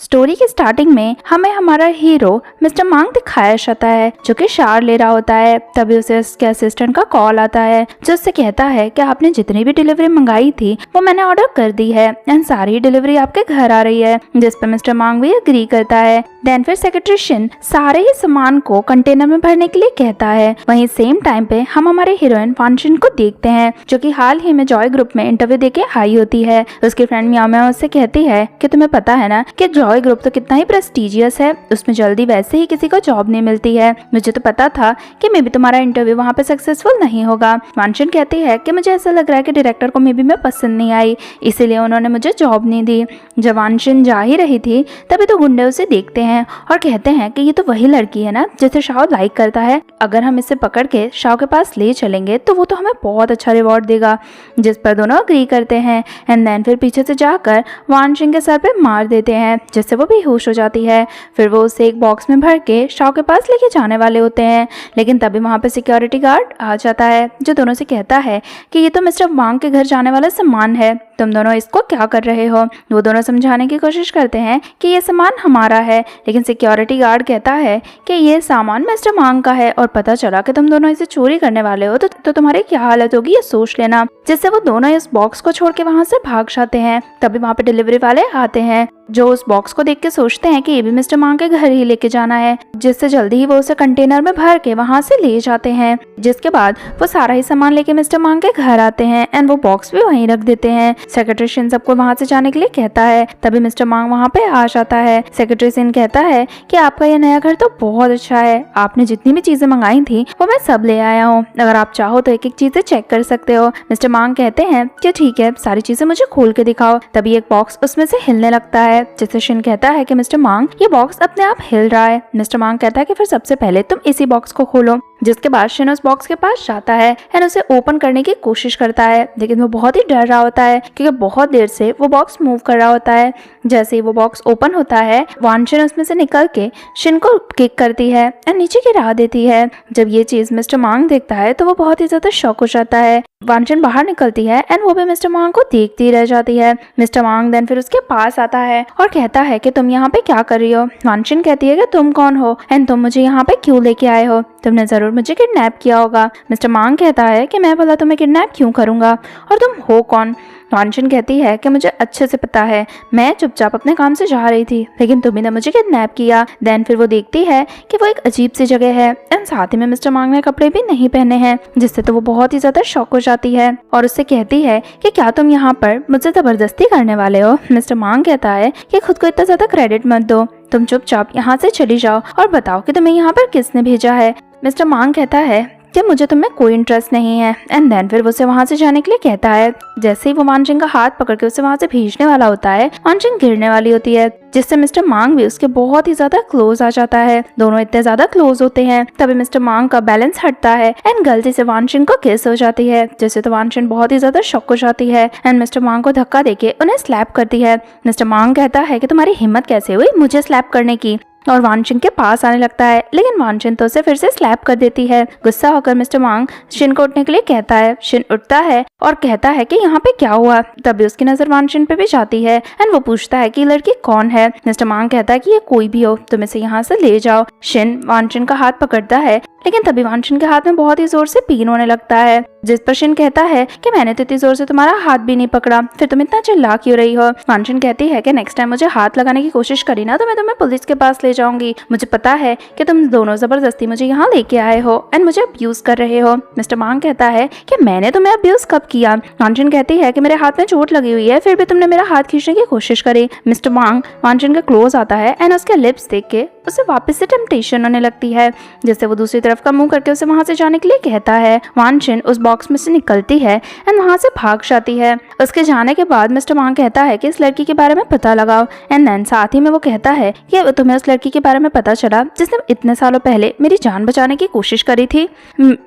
Story की starting में हमें हमारा हीरो मिस्टर मांग दिखाया जाता है जो कि शार ले रहा होता है। तभी उसे उसके असिस्टेंट का कॉल आता है जो उससे कहता है कि आपने जितनी भी डिलीवरी मंगाई थी वो मैंने ऑर्डर कर दी है एंड सारी डिलीवरी आपके घर आ रही है, जिस पर मिस्टर मांग भी एग्री करता है। देन फिर सेक्रेटरी शिन सारे ही सामान को कंटेनर में भरने के लिए कहता है। वहीं सेम टाइम पे हम हमारे हीरोइन वानशिन को देखते हैं जो कि हाल ही में जॉय ग्रुप में इंटरव्यू देके आई होती है। उसकी फ्रेंड मियाओ मियाओ उससे कहती है कि तुम्हें पता है ना कि जॉय ग्रुप तो कितना ही प्रेस्टिजियस है, उसमें जल्दी वैसे ही किसी को जॉब नहीं मिलती है। मुझे तो पता था कि मे भी तुम्हारा इंटरव्यू वहाँ पे सक्सेसफुल नहीं होगा। वानशिन कहती है कि मुझे ऐसा लग रहा है कि डायरेक्टर को मे भी मैं पसंद नहीं आई, इसीलिए उन्होंने मुझे जॉब नहीं दी। जब वानशिन जा ही रही थी तभी तो गुंडे उसे देखते हैं और कहते हैं कि ये तो वही लड़की है ना जिसे शाओ लाइक करता है, अगर हम इसे पकड़ के शाओ के पास ले चलेंगे तो वो तो हमें बहुत अच्छा रिवॉर्ड देगा, जिस पर दोनों अग्री करते हैं। एंड देन फिर पीछे से जाकर वानशिन के सर पे मार देते हैं जिससे वो बेहोश हो जाती है। फिर वो उसे एक बॉक्स में भर के शाओ के पास लेके जाने वाले होते हैं, लेकिन तभी वहाँ पे सिक्योरिटी गार्ड आ जाता है जो दोनों से कहता है कि ये तो मिस्टर वांग के घर जाने वाला सामान है, तुम दोनों इसको क्या कर रहे हो। वो दोनों समझाने की कोशिश करते हैं कि ये सामान हमारा है, लेकिन सिक्योरिटी गार्ड कहता है कि ये सामान मिस्टर मांग का है और पता चला कि तुम दोनों इसे चोरी करने वाले हो तो तुम्हारी क्या हालत होगी ये सोच लेना, जिससे वो दोनों इस बॉक्स को छोड़ के वहाँ से भाग जाते हैं। तभी वहाँ पे डिलीवरी वाले आते हैं जो उस बॉक्स को देख के सोचते हैं कि ये भी मिस्टर मांग के घर ही लेके जाना है, जिससे जल्दी ही वो उसे कंटेनर में भर के वहाँ से ले जाते हैं। जिसके बाद वो सारा ही सामान लेके मिस्टर मांग के घर आते हैं एंड वो बॉक्स भी वहीं रख देते हैं। सेक्रेटरी शिन सबको वहाँ से जाने के लिए कहता है, तभी मिस्टर मांग वहाँ पे आ जाता है। सेक्रेटरी शिन कहता है कि आपका ये नया घर तो बहुत अच्छा है, आपने जितनी भी चीजें मंगाई थी वो मैं सब ले आया हूँ, अगर आप चाहो तो एक एक चीजें चेक कर सकते हो। मिस्टर मांग कहते हैं कि ठीक है, सारी चीजें मुझे खोल के दिखाओ। तभी एक बॉक्स उसमें से हिलने लगता है जिससे शिन कहता है कि मिस्टर मांग ये बॉक्स अपने आप हिल रहा है। मिस्टर मांग कहता है कि फिर सबसे पहले तुम इसी बॉक्स को खोलो। जिसके बाद शिन उस बॉक्स के पास जाता है एंड उसे ओपन करने की कोशिश करता है, लेकिन वो बहुत ही डर रहा होता है क्योंकि बहुत देर से वो बॉक्स मूव कर रहा होता है। जैसे ही वो बॉक्स ओपन होता है वानशिन उसमें से निकल के शिन को किक करती है एंड नीचे गिरा देती है। जब ये चीज मिस्टर मांग देखता है तो वो बहुत ही ज्यादा शॉक हो जाता है। वानशिन बाहर निकलती है एंड वो भी मिस्टर मांग को देखती रह जाती है। मिस्टर मांग देन फिर उसके पास आता है और कहता है कि तुम यहाँ पे क्या कर रही हो। वानशिन कहती है कि तुम कौन हो एंड तुम मुझे यहाँ पे क्यों लेके आए हो, तुमने जरूर मुझे किडनैप किया होगा। मिस्टर मांग कहता है कि मैं भला तुम्हें किडनैप क्यों करूंगा और तुम हो कौन। वानशिन कहती है कि मुझे अच्छे से पता है, मैं चुपचाप अपने काम से जा रही थी लेकिन तुम्ही ने मुझे किडनैप किया। देन फिर वो देखती है कि वो एक अजीब सी जगह है एंड साथ ही में मिस्टर मांग ने कपड़े भी नहीं पहने हैं, जिससे तो वो बहुत ही ज्यादा शॉक हो जाती है और उससे कहती है कि क्या तुम यहाँ पर मुझसे जबरदस्ती करने वाले हो। मिस्टर मांग कहता है कि खुद को इतना ज्यादा क्रेडिट मत दो, तुम चुपचाप यहाँ से चली जाओ और बताओ कि तुम्हें यहाँ पर किसने भेजा है। मिस्टर मांग कहता है कि मुझे तुम्हें कोई इंटरेस्ट नहीं है एंड देन फिर वो उसे वहाँ से जाने के लिए कहता है। जैसे ही वो वानशिन का हाथ पकड़ के उसे वहाँ से भेजने वाला होता है, वानशिन गिरने वाली होती है, जिससे मिस्टर मांग भी उसके बहुत ही ज्यादा क्लोज आ जाता है। दोनों इतने ज्यादा क्लोज होते हैं तभी मिस्टर मांग का बैलेंस हटता है एंड गलती से वानशिन को किस हो जाती है, जिससे तो वानशिन बहुत ही ज्यादा शॉक हो जाती है एंड मिस्टर मांग को धक्का देके उन्हें स्लैप करती है। मिस्टर मांग कहता है कि तुम्हारी हिम्मत कैसे हुई मुझे स्लैप करने की, और वानशिन के पास आने लगता है लेकिन वानशिन तो उसे फिर से स्लैप कर देती है। गुस्सा होकर मिस्टर मांग शिन को उठने के लिए कहता है। शिन उठता है और कहता है कि यहाँ पे क्या हुआ। तभी उसकी नजर वानशिन पे भी जाती है एंड वो पूछता है कि ये लड़की कौन है। मिस्टर मांग कहता है कि ये कोई भी हो, तुम इसे यहाँ से ले जाओ। शिन वानशिन का हाथ पकड़ता है लेकिन तभी वानशिन के हाथ में बहुत ही जोर से पेन होने लगता है, जिस पर शिन कहता है कि मैंने तो इतनी जोर से तुम्हारा हाथ भी नहीं पकड़ा, फिर तुम इतना चिल्ला क्यों रही हो। वानशिन कहती है कि नेक्स्ट टाइम मुझे हाथ लगाने की कोशिश करी ना तो मैं तुम्हें पुलिस के पास ले जाऊंगी, मुझे पता है कि तुम दोनों जबरदस्ती मुझे यहाँ लेके आए हो एंड मुझे अब्यूज कर रहे हो। मिस्टर मांग कहता है कि मैंने तुम्हें अब्यूज कब किया। वानशिन कहती है कि मेरे हाथ में चोट लगी हुई है फिर भी तुमने मेरा हाथ खींचने की कोशिश करी। मिस्टर मांग वानशिन के क्लोज आता है एंड उसके लिप्स देख के उसे वापस से टेम्पटेशन होने लगती है, जिससे वो दूसरी तरफ का मुंह करके उसे वहां से जाने के लिए कहता है। वानशिन उस बॉक्स में से निकलती है एंड वहां से भाग जाती है। उसके जाने के बाद मिस्टर मांग कहता है कि इस लड़की के बारे में पता लगाओ एंड देन साथ ही में वो कहता है कि तुम्हें उस लड़की के बारे में पता चला जिसने इतने सालों पहले मेरी जान बचाने की कोशिश करी थी।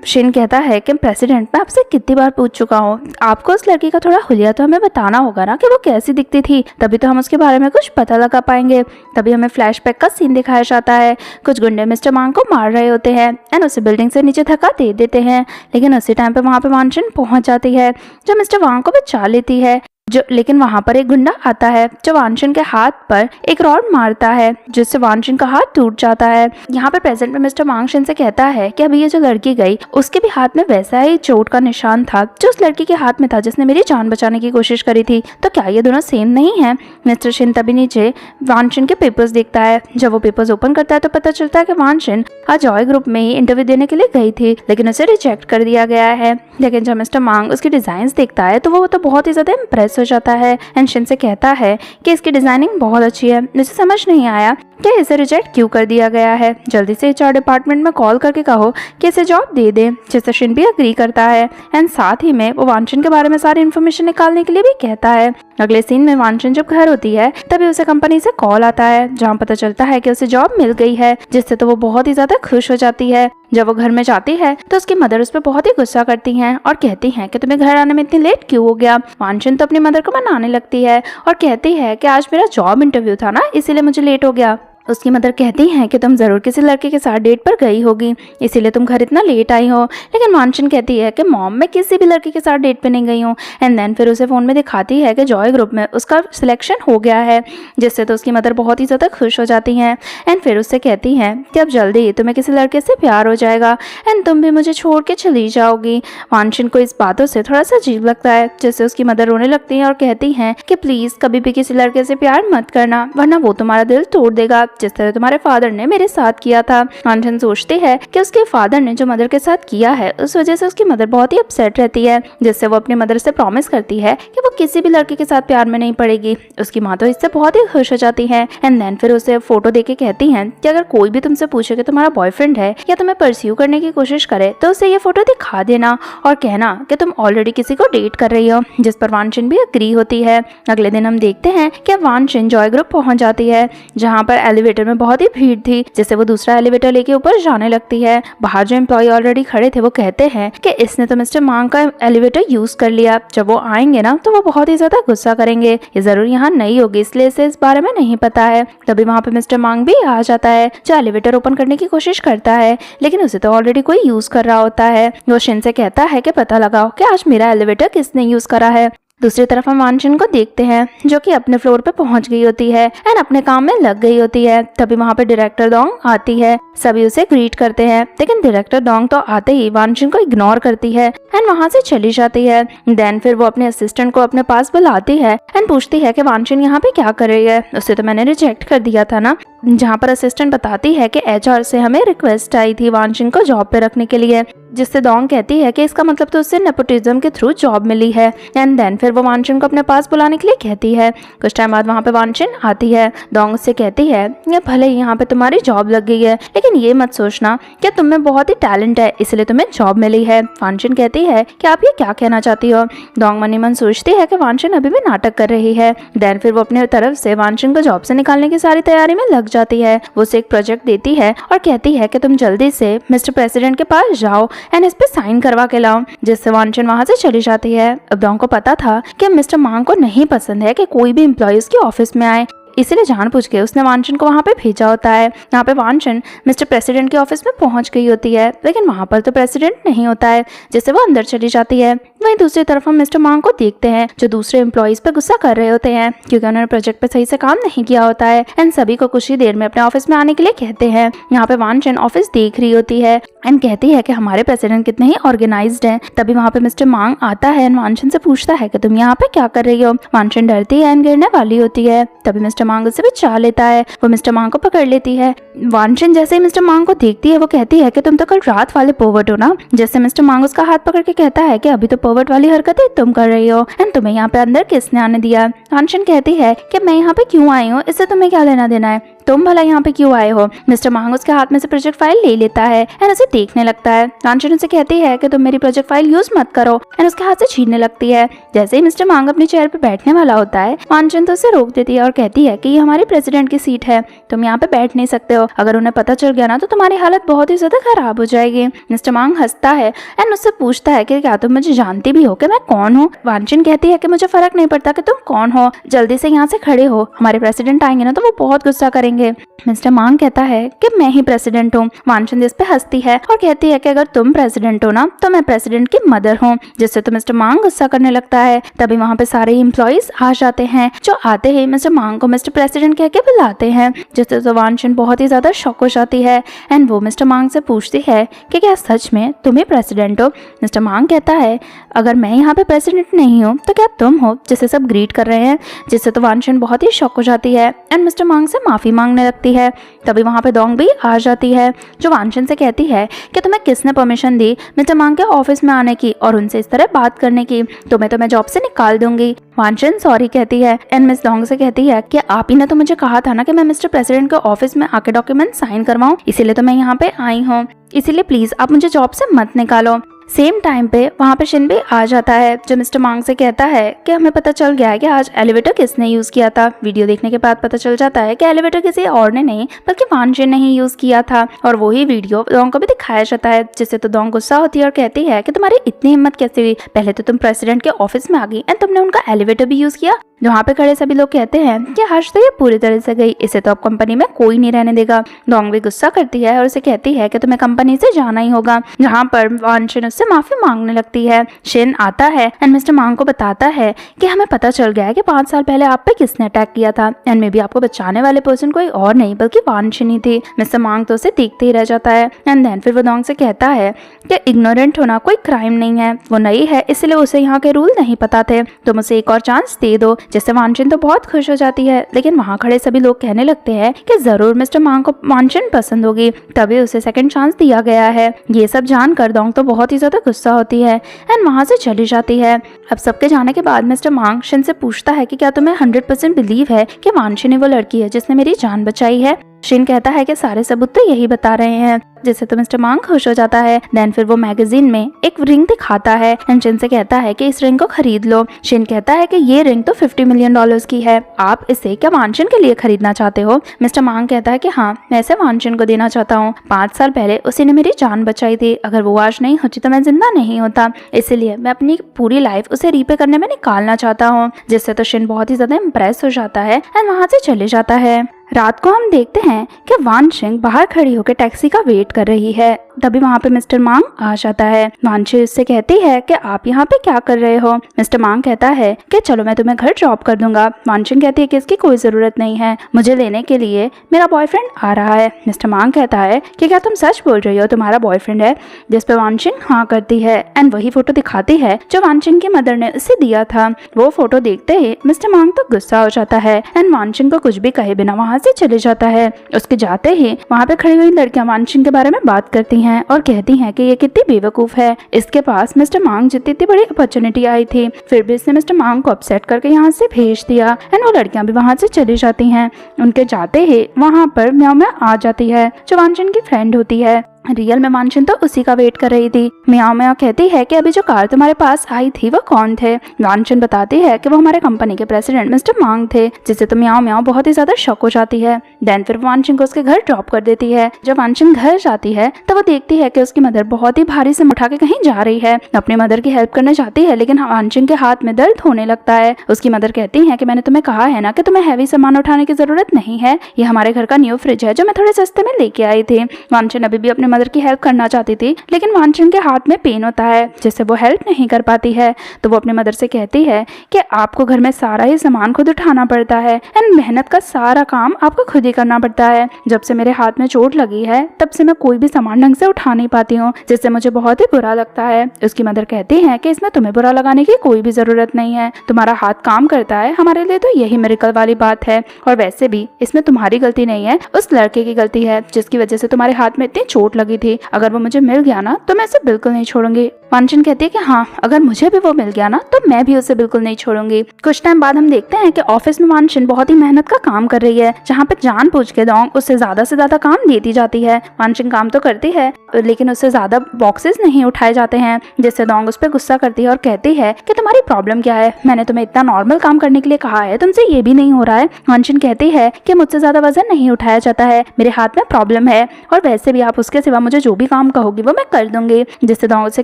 शिन कहता है कि प्रेसिडेंट मैं आपसे कितनी बार पूछ चुका हूँ, आपको उस लड़की का थोड़ा हुलिया तो हमें बताना होगा ना कि वो कैसी दिखती थी, तभी तो हम उसके बारे में कुछ पता लगा पाएंगे। तभी हमें फ्लैशबैक का सीन दिखाया जाता है। कुछ गुंडे मिस्टर मांग को मार रहे होते हैं एंड उसे बिल्डिंग से नीचे धक्का दे देते हैं, लेकिन उसी टाइम पे वहाँ पे वानशिन पहुंच जाती है जो मिस्टर वांग को बचा लेती है। लेकिन वहाँ पर एक गुंडा आता है जो वांचन के हाथ पर एक रॉड मारता है, जिससे वांचन का हाथ टूट जाता है। यहाँ पर प्रेजेंट में मिस्टर मांगशिन से कहता है कि अभी ये जो लड़की गई उसके भी हाथ में वैसा ही चोट का निशान था जो उस लड़की के हाथ में था जिसने मेरी जान बचाने की कोशिश करी थी, तो क्या ये दोनों सेम नहीं है? मिस्टर शिन तभी नीचे वांचन के पेपर्स देखता है। जब वो पेपर्स ओपन करता है तो पता चलता है कि वांचन आज जॉय ग्रुप में ही इंटरव्यू देने के लिए गई थी, लेकिन उसे रिजेक्ट कर दिया गया है। लेकिन जब मिस्टर मांग उसकी डिजाइन देखता है तो वो तो बहुत ही ज्यादा इम्प्रेस हो जाता है एंड शिन से कहता है कि इसकी डिजाइनिंग बहुत अच्छी है, मुझे समझ नहीं आया कि इसे रिजेक्ट क्यों कर दिया गया है। जल्दी से एचआर डिपार्टमेंट में कॉल करके कहो कि इसे जॉब दे दे, जिससे शिन भी अग्री करता है एंड साथ ही में वो वांचन के बारे में सारी इन्फॉर्मेशन निकालने के लिए भी कहता है। अगले सीन में वांचन जब घर होती है तभी उसे कंपनी से कॉल आता है जहाँ पता चलता है कि उसे जॉब मिल गई है, जिससे तो वो बहुत ही ज्यादा खुश हो जाती है। जब वो घर में जाती है तो उसकी मदर उस पर बहुत ही गुस्सा करती हैं और कहती हैं कि तुम्हें घर आने में इतनी लेट क्यों हो गया। वांचन तो अपनी मदर को मनाने लगती है और कहती है कि आज मेरा जॉब इंटरव्यू था ना, इसीलिए मुझे लेट हो गया। उसकी मदर कहती हैं कि तुम जरूर किसी लड़के के साथ डेट पर गई होगी, इसीलिए तुम घर इतना लेट आई हो। लेकिन वांचन कहती है कि मॉम मैं किसी भी लड़के के साथ डेट पे नहीं गई हूँ। एंड देन फिर उसे फ़ोन में दिखाती है कि जॉय ग्रुप में उसका सिलेक्शन हो गया है, जिससे तो उसकी मदर बहुत ही ज़्यादा खुश हो जाती हैं। एंड फिर उससे कहती हैं कि अब जल्दी तुम्हें किसी लड़के से प्यार हो जाएगा एंड तुम भी मुझे छोड़ के चली जाओगी। वांचन को इस बातों से थोड़ा सा अजीब लगता है, जिससे उसकी मदर रोने लगती हैं और कहती हैं कि प्लीज़ कभी भी किसी लड़के से प्यार मत करना, वरना वो तुम्हारा दिल तोड़ देगा जिस तरह तुम्हारे फादर ने मेरे साथ किया था। वांचन सोचती है कि उसके फादर ने जो मदर के साथ किया है उस वजह से उसकी मदर बहुत ही अपसेट रहती है, जिससे वो अपनी मदर से प्रॉमिस करती है कि वो किसी भी लड़के के साथ प्यार में नहीं पड़ेगी। उसकी माँ तो इससे बहुत ही खुश हो जाती है एंड देन फिर उसे फोटो देके कहती हैं कि अगर कोई भी तुमसे पूछे कि तुम्हारा बॉयफ्रेंड है या तुम्हें परस्यू करने की कोशिश करे तो उसे ये फोटो दिखा देना और कहना कि तुम ऑलरेडी किसी को डेट कर रही हो, जिस पर वांचन भी अग्री होती है। अगले दिन हम देखते हैं कि वांचन जॉय ग्रुप पहुंच जाती है जहाँ पर एलिवेटर में बहुत ही भीड़ थी, जिससे वो दूसरा एलिवेटर लेके ऊपर जाने लगती है। बाहर जो एम्प्लॉय ऑलरेडी खड़े थे वो कहते हैं कि इसने तो मिस्टर मांग का एलिवेटर यूज कर लिया, जब वो आएंगे ना तो वो बहुत ही ज्यादा गुस्सा करेंगे, ये जरूर यहाँ नहीं होगी इसलिए इसे इस बारे में नहीं पता है। तभी वहाँ पे मिस्टर मांग भी आ जाता है जो एलिवेटर ओपन करने की कोशिश करता है, लेकिन उसे तो ऑलरेडी कोई यूज कर रहा होता है। वो शिन से कहता है कि पता लगाओ कि आज मेरा एलिवेटर किसने यूज करा है। दूसरी तरफ हम वांचन को देखते हैं जो कि अपने फ्लोर पे पहुंच गई होती है एंड अपने काम में लग गई होती है। तभी वहां पे डायरेक्टर डोंग आती है, सभी उसे ग्रीट करते हैं, लेकिन डायरेक्टर डोंग तो आते ही वांचन को इग्नोर करती है एंड वहां से चली जाती है। देन फिर वो अपने असिस्टेंट को अपने पास बुलाती है एंड पूछती है कि वांचन यहाँ पे क्या कर रही है, उसे तो मैंने रिजेक्ट कर दिया था ना। जहाँ पर असिस्टेंट बताती है कि एचआर से हमें रिक्वेस्ट आई थी वांचन को जॉब पे रखने के लिए, जिससे डोंग कहती है कि इसका मतलब तो उससे नेपोटिज्म के थ्रू जॉब मिली है। एंड देन फिर वो वांचन को अपने पास बुलाने के लिए कहती है। कुछ टाइम बाद वहाँ पे वांचन आती है, डोंग उससे कहती है कि भले ही यहाँ पे तुम्हारी जॉब लग गई है लेकिन ये मत सोचना कि तुम में बहुत ही टैलेंट है इसलिए तुम्हें जॉब मिली है। वांचन कहती है कि आप ये क्या कहना चाहती हो। डोंग मनी मन सोचती है कि वांचन अभी भी नाटक कर रही है। देन फिर वो अपने तरफ से वांचन को जॉब से निकालने की सारी तैयारी में लग जाती है। वो उसे एक प्रोजेक्ट देती है और कहती है कि तुम जल्दी से मिस्टर प्रेसिडेंट के पास जाओ एंड इस पे साइन करवा के लाओ, जिससे वांचन वहाँ से चली जाती है। अब डोंग को पता था कि मिस्टर मांग को नहीं पसंद है कि कोई भी एम्प्लॉय उसके ऑफिस में आए, इसीलिए जानबूझ के उसने वांचन को वहाँ पे भेजा होता है। यहाँ पे वांचन मिस्टर प्रेसिडेंट के ऑफिस में पहुंच गई होती है, लेकिन वहाँ पर तो प्रेसिडेंट नहीं होता है, जिससे वो अंदर चली जाती है। वहीं दूसरी तरफ हम मिस्टर मांग को देखते हैं जो दूसरे एम्प्लॉयज पे गुस्सा कर रहे होते हैं क्योंकि उन्होंने प्रोजेक्ट पे सही से काम नहीं किया होता है एंड सभी को कुछ ही देर में अपने ऑफिस में आने के लिए कहते हैं। यहाँ पे वांचन ऑफिस देख रही होती है एंड कहती है कि हमारे प्रेसिडेंट कितने ही ऑर्गेनाइज्ड हैं। तभी वहाँ पे मिस्टर मांग आता है एंड वांचन से पूछता है कि तुम यहाँ पे क्या कर रही हो। वांचन डरती है एंड गिरने वाली होती है। तभी मिस्टर मांग उससे बचा लेता है, वो मिस्टर मांग को पकड़ लेती है। वांचन जैसे ही मिस्टर मांग को देखती है वो कहती है कि तुम तो कल रात वाले पोवर्ट हो ना, जैसे मिस्टर मांग उसका हाथ पकड़ के कहता है कि अभी तो पोवर्ट वाली हरकतें तुम कर रही हो एंड तुम्हें यहाँ पे अंदर किसने आने दिया। वांचन कहती है कि मैं यहाँ पे क्यों आई हूँ, इससे तुम्हें क्या लेना देना है, तुम भला यहाँ पे क्यों आए हो। मिस्टर मांग उसके हाथ में से प्रोजेक्ट फाइल ले लेता है एंड उसे देखने लगता है। वांचन उसे कहती है कि तुम मेरी प्रोजेक्ट फाइल यूज मत करो एंड उसके हाथ से छीनने लगती है। जैसे ही मिस्टर मांग अपनी चेयर पे बैठने वाला होता है वांचन तो उसे रोक देती है और कहती है कि ये हमारी प्रेसिडेंट की सीट है, तुम यहाँ पे बैठ नहीं सकते हो, अगर उन्हें पता चल गया ना तो तुम्हारी हालत बहुत ही ज्यादा खराब हो जाएगी। मिस्टर मांग हंसता है एंड उससे पूछता है कि क्या तुम मुझे जानती भी हो कि मैं कौन हूँ। वांचन कहती है कि मुझे फर्क नहीं पड़ता कि तुम कौन हो, जल्दी से यहाँ से खड़े हो, हमारे प्रेसिडेंट आएंगे ना तो वो बहुत गुस्सा करेंगे जाएंगे। मिस्टर मांग कहता है कि मैं ही प्रेसिडेंट हूँ। वानशन इस पे हंसती है और कहती है कि अगर तुम प्रेसिडेंट हो ना तो मैं प्रेसिडेंट की मदर हूँ, जिससे तो मिस्टर मांग गुस्सा करने लगता है। तभी वहाँ पे सारे एम्प्लॉइज आ जाते हैं, जो आते ही मिस्टर मांग को मिस्टर प्रेसिडेंट कह के बुलाते हैं, जिससे तो वानशन बहुत ही ज्यादा शॉक हो जाती है। एंड वो मिस्टर मांग से पूछती है कि क्या सच में तुम ही प्रेसिडेंट हो। मिस्टर मांग कहता है अगर मैं यहाँ पे प्रेसिडेंट नहीं हूँ तो क्या तुम हो, जिससे सब ग्रीट कर रहे हैं, जिससे तो वानशन बहुत ही शॉक हो जाती है एंड मिस्टर मांग से माफी मांगने लगती है। तभी वहाँ पे डोंग भी आ जाती है, जो वानशन से कहती है कि तुम्हें किसने परमिशन दी मिस्टर मांग के ऑफिस में आने की और उनसे इस तरह बात करने की, तुम्हें तो मैं जॉब से निकाल दूंगी। वानशन सॉरी कहती है एंड मिस डोंग से कहती है कि आप ही ने तो मुझे कहा था ना कि मैं मिस्टर प्रेसिडेंट के ऑफिस में आके डॉक्यूमेंट साइन करवाऊं, इसीलिए तो मैं यहाँ पे आई हूँ, इसीलिए प्लीज आप मुझे जॉब से मत निकालो। सेम टाइम पे वहाँ पे शिन भी आ जाता है, जो मिस्टर मांग से कहता है कि हमें पता चल गया है कि आज एलिवेटर किसने यूज किया था। वीडियो देखने के बाद पता चल जाता है कि एलिवेटर किसी और ने नहीं बल्कि वानशन ने ही यूज किया था, और वही वीडियो डोंग को भी दिखाया जाता है, जिससे तो डोंग गुस्सा होती है और कहती है कि तुम्हारी इतनी हिम्मत कैसे हुई, पहले तो तुम प्रेसिडेंट के ऑफिस में आ गई एंड तुमने उनका एलिवेटर भी यूज किया। वहाँ पे खड़े सभी लोग कहते हैं कि आज तो ये पूरी तरह से गई, इसे तो अब कंपनी में कोई नहीं रहने देगा। डोंग भी गुस्सा करती है और उसे कहती है कि तुम्हें कंपनी से जाना ही होगा, जहाँ पर वानशन उससे माफी मांगने लगती है। शिन आता है एंड मिस्टर मांग को बताता है कि हमें पता चल गया है कि 5 साल पहले आप पे किसने अटैक किया था एंड मे बी आपको बचाने वाले पर्सन कोई और नहीं बल्कि वानशन ही थी। मिस्टर मांग तो उसे देखते ही रह जाता है एंड देन फिर वो डोंग से कहता है कि इग्नोरेंट होना कोई क्राइम नहीं है, वो नई है इसलिए उसे यहाँ के रूल नहीं पता थे, तुम उसे एक और चांस दे दो, जिससे वानशन तो बहुत खुश हो जाती है। लेकिन वहाँ खड़े सभी लोग कहने लगते हैं कि जरूर मिस्टर मांग को वानशन पसंद होगी, तभी उसे सेकंड चांस दिया गया है। ये सब जानकर डोंग तो बहुत ही ज्यादा गुस्सा होती है एंड वहाँ से चली जाती है। अब सबके जाने के बाद मिस्टर मांग शिन से पूछता है कि क्या तुम्हें 100% बिलीव है कि वानशन ही वो लड़की है जिसने मेरी जान बचाई है। शिन कहता है कि सारे सबूत तो यही बता रहे हैं, जिससे तो मिस्टर मांग खुश हो जाता है। देन फिर वो मैगजीन में एक रिंग दिखाता है एंड शिन से कहता है कि इस रिंग को खरीद लो। शिन कहता है कि ये रिंग तो $50 मिलियन की है, आप इसे क्या वानशन के लिए खरीदना चाहते हो। मिस्टर मांग कहता है कि हाँ, मैं इसे वानशन को देना चाहता हूँ, 5 साल पहले उसी ने मेरी जान बचाई थी, अगर वो आज नहीं होती तो मैं जिंदा नहीं होता, इसलिए मैं अपनी पूरी लाइफ उसे रीपे करने में निकालना चाहता हूँ। जिससे तो शिन बहुत ही ज्यादा इम्प्रेस हो जाता है एंड वहाँ से चले जाता है। रात को हम देखते हैं कि वानशिंग बाहर खड़ी होकर टैक्सी का वेट कर रही है। तभी वहाँ पे मिस्टर मांग आ जाता है। वानशिंग उससे कहती है कि आप यहाँ पे क्या कर रहे हो। मिस्टर मांग कहता है कि चलो मैं तुम्हें घर ड्रॉप कर दूंगा। वानशिंग कहती है कि इसकी कोई जरूरत नहीं है, मुझे लेने के लिए मेरा बॉयफ्रेंड आ रहा है। मिस्टर मांग कहता है कि क्या तुम सच बोल रही हो, तुम्हारा बॉयफ्रेंड है। जिस पे वानशिंग हाँ करती है एंड वही फोटो दिखाती है जो वानशिंग की मदर ने उसे दिया था। वो फोटो देखते ही मिस्टर मांग तो गुस्सा हो जाता है एंड वानशिंग को कुछ भी कहे बिना वहाँ से चले जाता है। उसके जाते ही वहाँ पे खड़ी हुई लड़कियां वानशिंग के बारे में बात करती हैं और कहती हैं कि ये कितनी बेवकूफ है, इसके पास मिस्टर मांग जितनी इतनी बड़ी अपॉर्चुनिटी आई थी, फिर भी इसने मिस्टर मांग को अपसेट करके यहाँ से भेज दिया। एंड वो लड़कियां भी वहाँ से चली जाती हैं। उनके जाते ही वहाँ पर म्याओ म्याओ आ जाती है, जो वानशिंग की फ्रेंड होती है। रियल में वानशिंग तो उसी का वेट कर रही थी। म्याओ म्याओ कहती है कि अभी जो कार तुम्हारे पास आई थी वो कौन थे। वानशिंग बताती है कि वो हमारे कंपनी के प्रेसिडेंट मिस्टर मांग थे, जिससे तो म्याओ म्याओ बहुत ही ज्यादा शॉक हो जाती है। देन फिर वानशिंग को उसके घर ड्रॉप कर देती है। जब वानशिंग घर जाती है तो वो देखती है कि उसकी मदर बहुत ही भारी से उठा के कहीं जा रही है। अपनी मदर की हेल्प करने जाती है, लेकिन वानशिंग के हाथ में दर्द होने लगता है। उसकी मदर कहती है कि मैंने तुम्हें कहा है ना कि तुम्हें हैवी सामान उठाने की जरूरत नहीं है, ये हमारे घर का न्यू फ्रिज है जो मैं थोड़े सस्ते में लेके आई थी। वानशिंग अभी भी अपनी मदर की हेल्प करना चाहती थी, लेकिन वानशिंग के हाथ में पेन होता है जिससे वो हेल्प नहीं कर पाती है। तो वो अपनी मदर से कहती है कि आपको घर में सारा ही सामान खुद उठाना पड़ता है एंड मेहनत का सारा काम आपको खुद ही करना पड़ता है। जब से मेरे हाथ में चोट लगी है तब से मैं कोई भी सामान ढंग से उठा नहीं पाती हूँ, जिससे मुझे बहुत ही बुरा लगता है। उसकी मदर कहती है कि इसमें तुम्हें बुरा लगाने की कोई भी जरूरत नहीं है, तुम्हारा हाथ काम करता है, हमारे लिए तो यही मिरेकल वाली बात है। और वैसे भी इसमें तुम्हारी गलती नहीं है, उस लड़के की गलती है जिसकी वजह से तुम्हारे हाथ में इतनी चोट लगी थी। अगर वो मुझे मिल गया ना तो मैं इसे बिल्कुल नहीं छोड़ूंगी। वानशिंग कहती है कि हाँ, अगर मुझे भी वो मिल गया ना तो मैं भी उसे बिल्कुल नहीं छोड़ूंगी। कुछ टाइम बाद हम देखते हैं कि ऑफिस में वानशिंग बहुत ही मेहनत का काम कर रही है, जहाँ पे जानबूझ के डोंग उससे ज्यादा से ज्यादा काम देती जाती है। वानशिंग काम तो करती है लेकिन उससे ज्यादा बॉक्सेस नहीं उठाए जाते हैं, जिससे डोंग उस पर गुस्सा करती है और कहती है कि तुम्हारी प्रॉब्लम क्या है, मैंने तुम्हें इतना नॉर्मल काम करने के लिए कहा है, तुमसे ये भी नहीं हो रहा है। वानशिंग कहती है कि मुझसे ज्यादा वजन नहीं उठाया जाता है, मेरे हाथ में प्रॉब्लम है और वैसे भी आप उसके सिवा मुझे जो भी काम कहोगी वो मैं कर दूंगी। जिससे डोंग उसे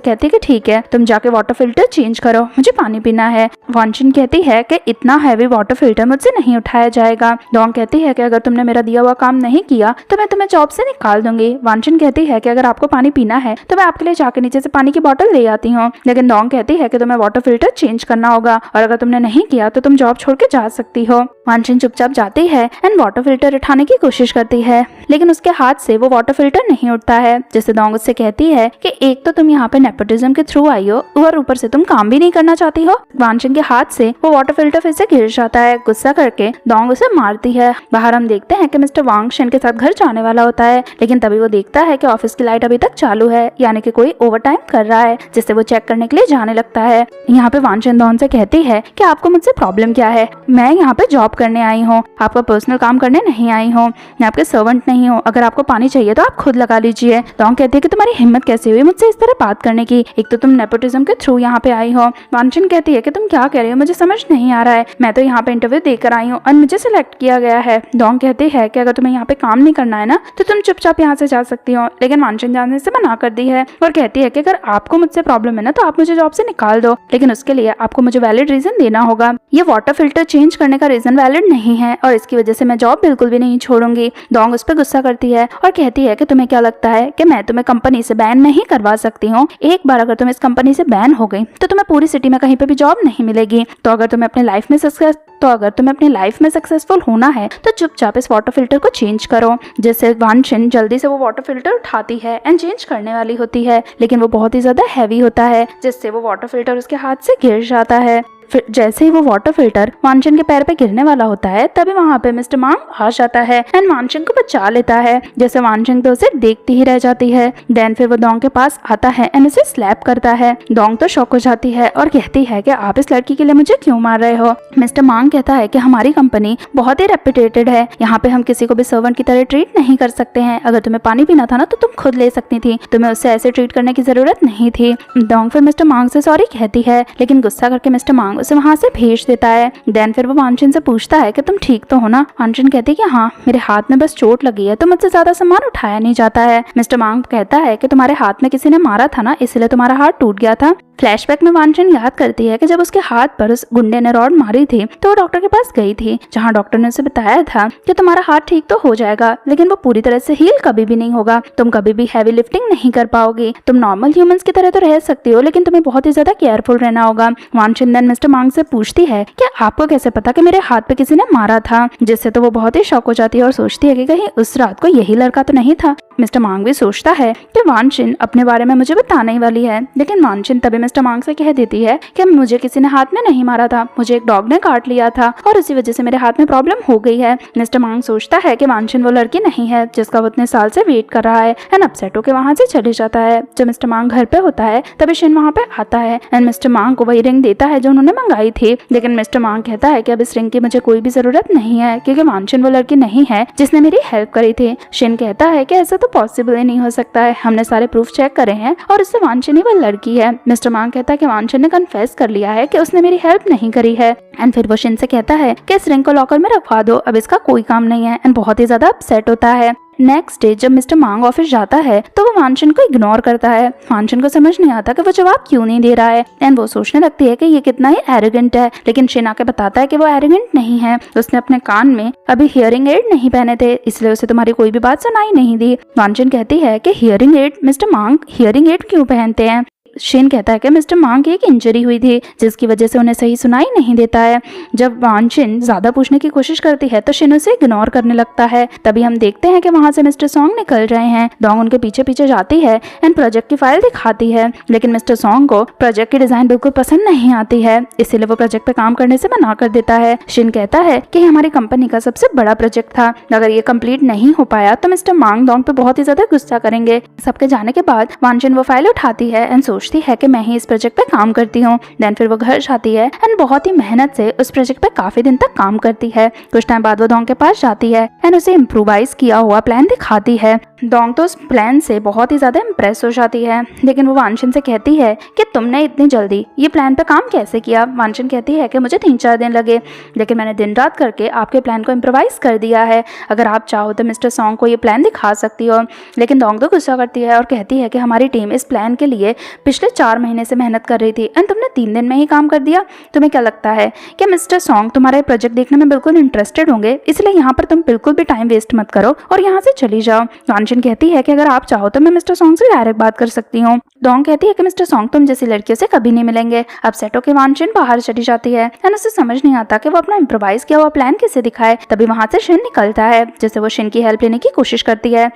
कहती है कि ठीक है, तुम जाके वाटर फिल्टर चेंज करो, मुझे पानी पीना है। वांशिन कहती है कि इतना हैवी वाटर फिल्टर मुझसे नहीं उठाया जाएगा। डोंग कहती है कि अगर तुमने मेरा दिया हुआ काम नहीं किया तो मैं तुम्हें जॉब से निकाल दूंगी। वांशिन कहती है कि अगर आपको पानी पीना है तो मैं आपके लिए जाके नीचे से पानी की बोतल ले आती हूँ, लेकिन डोंग कहती है कि तुम्हें वाटर फिल्टर चेंज करना होगा और अगर तुमने नहीं किया तो तुम जॉब छोड़ के जा सकती हो। वांशिन चुपचाप जाती है एंड वाटर फिल्टर उठाने की कोशिश करती है, लेकिन उसके हाथ से वो वाटर फिल्टर नहीं उठता है, जिससे डोंग उससे कहती है कि एक तो तुम यहाँ पे नेपोटिज्म के थ्रू आई हो और ऊपर से तुम काम भी नहीं करना चाहती हो। वांशिन के हाथ से वो वाटर फिल्टर फिर से गिर जाता है। गुस्सा करके डोंग उसे मारती है। बाहर हम देखते हैं कि मिस्टर वांग शिन के साथ घर जाने वाला होता है, लेकिन तभी वो देखता है कि ऑफिस की लाइट अभी तक चालू है, यानी कि कोई ओवर टाइम कर रहा है, जिससे वो चेक करने के लिए जाने लगता है। यहाँ पे वांशिन डोंग से कहती है कि आपको मुझसे प्रॉब्लम क्या है, मैं यहाँ पे जॉब करने आई हूँ, आपका पर्सनल काम करने नहीं आई हूँ, मैं आपके सर्वेंट नहीं हूँ, अगर आपको पानी चाहिए तो आप खुद लगा लीजिए। डोंग कहती है कि तुम्हारी हिम्मत कैसे हुई मुझसे इस तरह बात करने की, एक तो तुम नेपोटिज्म के थ्रू यहाँ पे आई हो। वांशिन कहती है कि तुम क्या कह रही हो, मुझे समझ नहीं आ रहा है, मैं तो यहाँ पे इंटरव्यू देकर आई हूँ और मुझे सिलेक्ट किया गया है। डोंग कहती है कि अगर तुम्हें यहाँ पे काम नहीं करना है ना तो तुम चुपचाप यहाँ से जा सकती हो, लेकिन वांशिन जाने से मना कर दी है और कहती है कि अगर आपको मुझसे प्रॉब्लम है ना तो आप मुझे जॉब से निकाल दो, लेकिन उसके लिए आपको मुझे वैलिड रीजन देना होगा। ये वाटर फिल्टर चेंज करने का रीजन वैलिड नहीं है और इसकी वजह से मैं जॉब बिल्कुल भी नहीं छोड़ूंगी। डोंग उस पर गुस्सा करती है और कहती है कि तुम्हें क्या लगता है कि मैं तुम्हें कंपनी से बैन नहीं करवा सकती हूँ, एक बार अगर तुम इस कंपनी से बैन हो गई तो तुम्हें पूरी सिटी में कहीं पे भी जॉब नहीं मिलेगी। तो अगर तुम्हें अपने लाइफ में सक्सेसफुल होना है तो चुपचाप इस वाटर फिल्टर को चेंज करो। जिससे वांशिन जल्दी से वो वाटर फिल्टर उठाती है एंड चेंज करने वाली होती है, लेकिन वो बहुत ही ज्यादा हैवी होता है, जिससे वो वाटर फिल्टर उसके हाथ से गिर जाता है। फिर जैसे ही वो वाटर फिल्टर वांशिन के पैर पे गिरने वाला होता है तभी वहाँ पे मिस्टर मांग आ जाता है एंड वांशिन को बचा लेता है। जैसे वांशिन तो उसे देखती ही रह जाती है। देन फिर वो डोंग के पास आता है एंड उसे स्लैप करता है। डोंग तो शॉक हो जाती है और कहती है कि आप इस लड़की के लिए मुझे क्यों मार रहे हो। मिस्टर मांग कहता है कि हमारी कंपनी बहुत ही रेपुटेटेड है, यहाँ पे हम किसी को भी सर्वेंट की तरह ट्रीट नहीं कर सकते हैं, अगर तुम्हें पानी पीना था ना तो तुम खुद ले सकती थी, तुम्हें उससे ऐसे ट्रीट करने की जरूरत नहीं थी। डोंग फिर मिस्टर मांग से सॉरी कहती है, लेकिन गुस्सा करके मिस्टर मांग उसे वहाँ से भेज देता है। देन फिर वो वांशिन से पूछता है कि तुम ठीक तो हो ना। वांशिन कहती है कि हाँ, मेरे हाथ में बस चोट लगी है तो मुझसे ज्यादा सामान उठाया नहीं जाता है। मिस्टर मांग कहता है कि तुम्हारे हाथ में किसी ने मारा था ना, इसलिए तुम्हारा हाथ टूट गया था। फ्लैशबैक में वांशिन याद करती है कि जब उसके हाथ पर उस गुंडे ने रॉड मारी थी तो वो डॉक्टर के पास गई थी, जहाँ डॉक्टर ने उसे बताया था कि तुम्हारा हाथ ठीक तो हो जाएगा, लेकिन वो पूरी तरह से हील कभी भी नहीं होगा, तुम कभी भी हैवी लिफ्टिंग नहीं कर पाओगी, तुम नॉर्मल ह्यूमंस की तरह तो रह सकती हो लेकिन तुम्हें बहुत ही ज्यादा केयरफुल रहना होगा। वांशिन देन मिस्टर मांग से पूछती है कि आपको कैसे पता कि मेरे हाथ पे किसी ने मारा था, जिससे तो वो बहुत ही शॉक हो जाती है और सोचती है कि कहीं उस रात को यही लड़का तो नहीं था। मिस्टर मांग भी सोचता है कि वांशिन अपने बारे में मुझे बताने ही वाली है, लेकिन वांशिन तभी मिस्टर मांग से कह देती है कि मुझे किसी ने हाथ में नहीं मारा था, मुझे एक डॉग ने काट लिया था और उसी वजह से मेरे हाथ में प्रॉब्लम हो गई है। मिस्टर मांग सोचता है कि वांशिन वो लड़की नहीं है जिसका वो इतने साल से वेट कर रहा है एंड अपसेट होकर वहाँ से चले जाता है। जब मिस्टर मांग घर पे होता है तभी शिन वहाँ पे आता है एंड मिस्टर मांग को वही रिंग देता है जो उन्होंने मंगाई थी, लेकिन मिस्टर मांग कहता है कि अब इस रिंग की मुझे कोई भी जरूरत नहीं है क्योंकि वांशिन वो लड़की नहीं है जिसने मेरी हेल्प करी थी। शिन कहता है कि ऐसा तो पॉसिबल ही नहीं हो सकता है, हमने सारे प्रूफ चेक करे हैं और इससे वांशिन ही वो लड़की है। मिस्टर मांग कहता है कि वांशिन ने कन्फेस कर लिया है कि उसने मेरी हेल्प नहीं करी है एंड फिर वो शिन से कहता है कि इस रिंग को लॉकर में रखवा दो, अब इसका कोई काम नहीं है एंड बहुत ही ज्यादा अपसेट होता है। नेक्स्ट डे जब मिस्टर मांग ऑफिस जाता है तो वो वांशिन को इग्नोर करता है। वांशिन को समझ नहीं आता कि वो जवाब क्यों नहीं दे रहा है एंड वो सोचने लगती है कि ये कितना ही एरोगेंट है, लेकिन शिन आके बताता है कि वो एरोगेंट नहीं है, उसने अपने कान में अभी हियरिंग एड नहीं पहने थे इसलिए उसे तुम्हारी कोई भी बात सुनाई नहीं दी। वांशिन कहती है कि हियरिंग एड, मिस्टर मांग हियरिंग एड क्यों पहनते हैं। शिन कहता है कि मिस्टर मांग की एक इंजरी हुई थी जिसकी वजह से उन्हें सही सुनाई नहीं देता है। जब वांशिन ज्यादा पूछने की कोशिश करती है तो शिन उसे इग्नोर करने लगता है। तभी हम देखते हैं कि वहाँ से मिस्टर सॉन्ग निकल रहे हैं। डोंग उनके पीछे पीछे जाती है एंड प्रोजेक्ट की फाइल दिखाती है, लेकिन मिस्टर सॉन्ग को प्रोजेक्ट की डिजाइन बिल्कुल पसंद नहीं आती है, इसीलिए वो प्रोजेक्ट पे काम करने से मना कर देता है। शिन कहता है कि हमारी कंपनी का सबसे बड़ा प्रोजेक्ट था, अगर ये कंप्लीट नहीं हो पाया तो मिस्टर मांग डोंग पे बहुत ही ज्यादा गुस्सा करेंगे। सबके जाने के बाद वांशिन वो फाइल उठाती है एंड सोचती है कि मैं ही इस प्रोजेक्ट पे काम करती हूँ। देन फिर वो घर जाती है एंड बहुत ही मेहनत से उस प्रोजेक्ट पे काफी दिन तक काम करती है। कुछ टाइम बाद वो डोंग के पास जाती है एंड उसे इम्प्रोवाइज किया हुआ प्लान दिखाती है। डोंग तो उस प्लान से बहुत ही ज्यादा इम्प्रेस हो जाती है, लेकिन वो वांशिन से कहती है कि तुमने इतनी जल्दी ये प्लान पे काम कैसे किया। वांशिन कहती है कि मुझे 3-4 दिन लगे, लेकिन मैंने दिन रात करके आपके प्लान को इम्प्रोवाइज कर दिया है, अगर आप चाहो तो मिस्टर सॉन्ग को ये प्लान दिखा सकती हो। लेकिन डोंग तो गुस्सा करती है और कहती है कि हमारी टीम इस प्लान के लिए पिछले 4 महीने से मेहनत कर रही थी एंड तुमने 3 दिन में ही काम कर दिया। तुम्हें क्या लगता है कि मिस्टर सॉन्ग तुम्हारे प्रोजेक्ट देखने में बिल्कुल इंटरेस्टेड होंगे, इसलिए यहाँ पर तुम बिल्कुल भी टाइम वेस्ट मत करो और यहाँ से चली जाओ। वानशिन कहती है कि अगर आप चाहो तो मैं मिस्टर सॉन्ग से डायरेक्ट बात कर सकती हूँ। डोंग कहती है कि मिस्टर सॉन्ग तुम जैसी लड़कियों से कभी नहीं मिलेंगे। अपसेट होकर वानशिन बाहर चली जाती है एंड उसे समझ नहीं आता कि वो अपना इम्प्रोवाइज किया हुआ प्लान कैसे दिखाए। तभी वहाँ से शिन निकलता है जिससे वो शिन की हेल्प लेने की कोशिश करती है।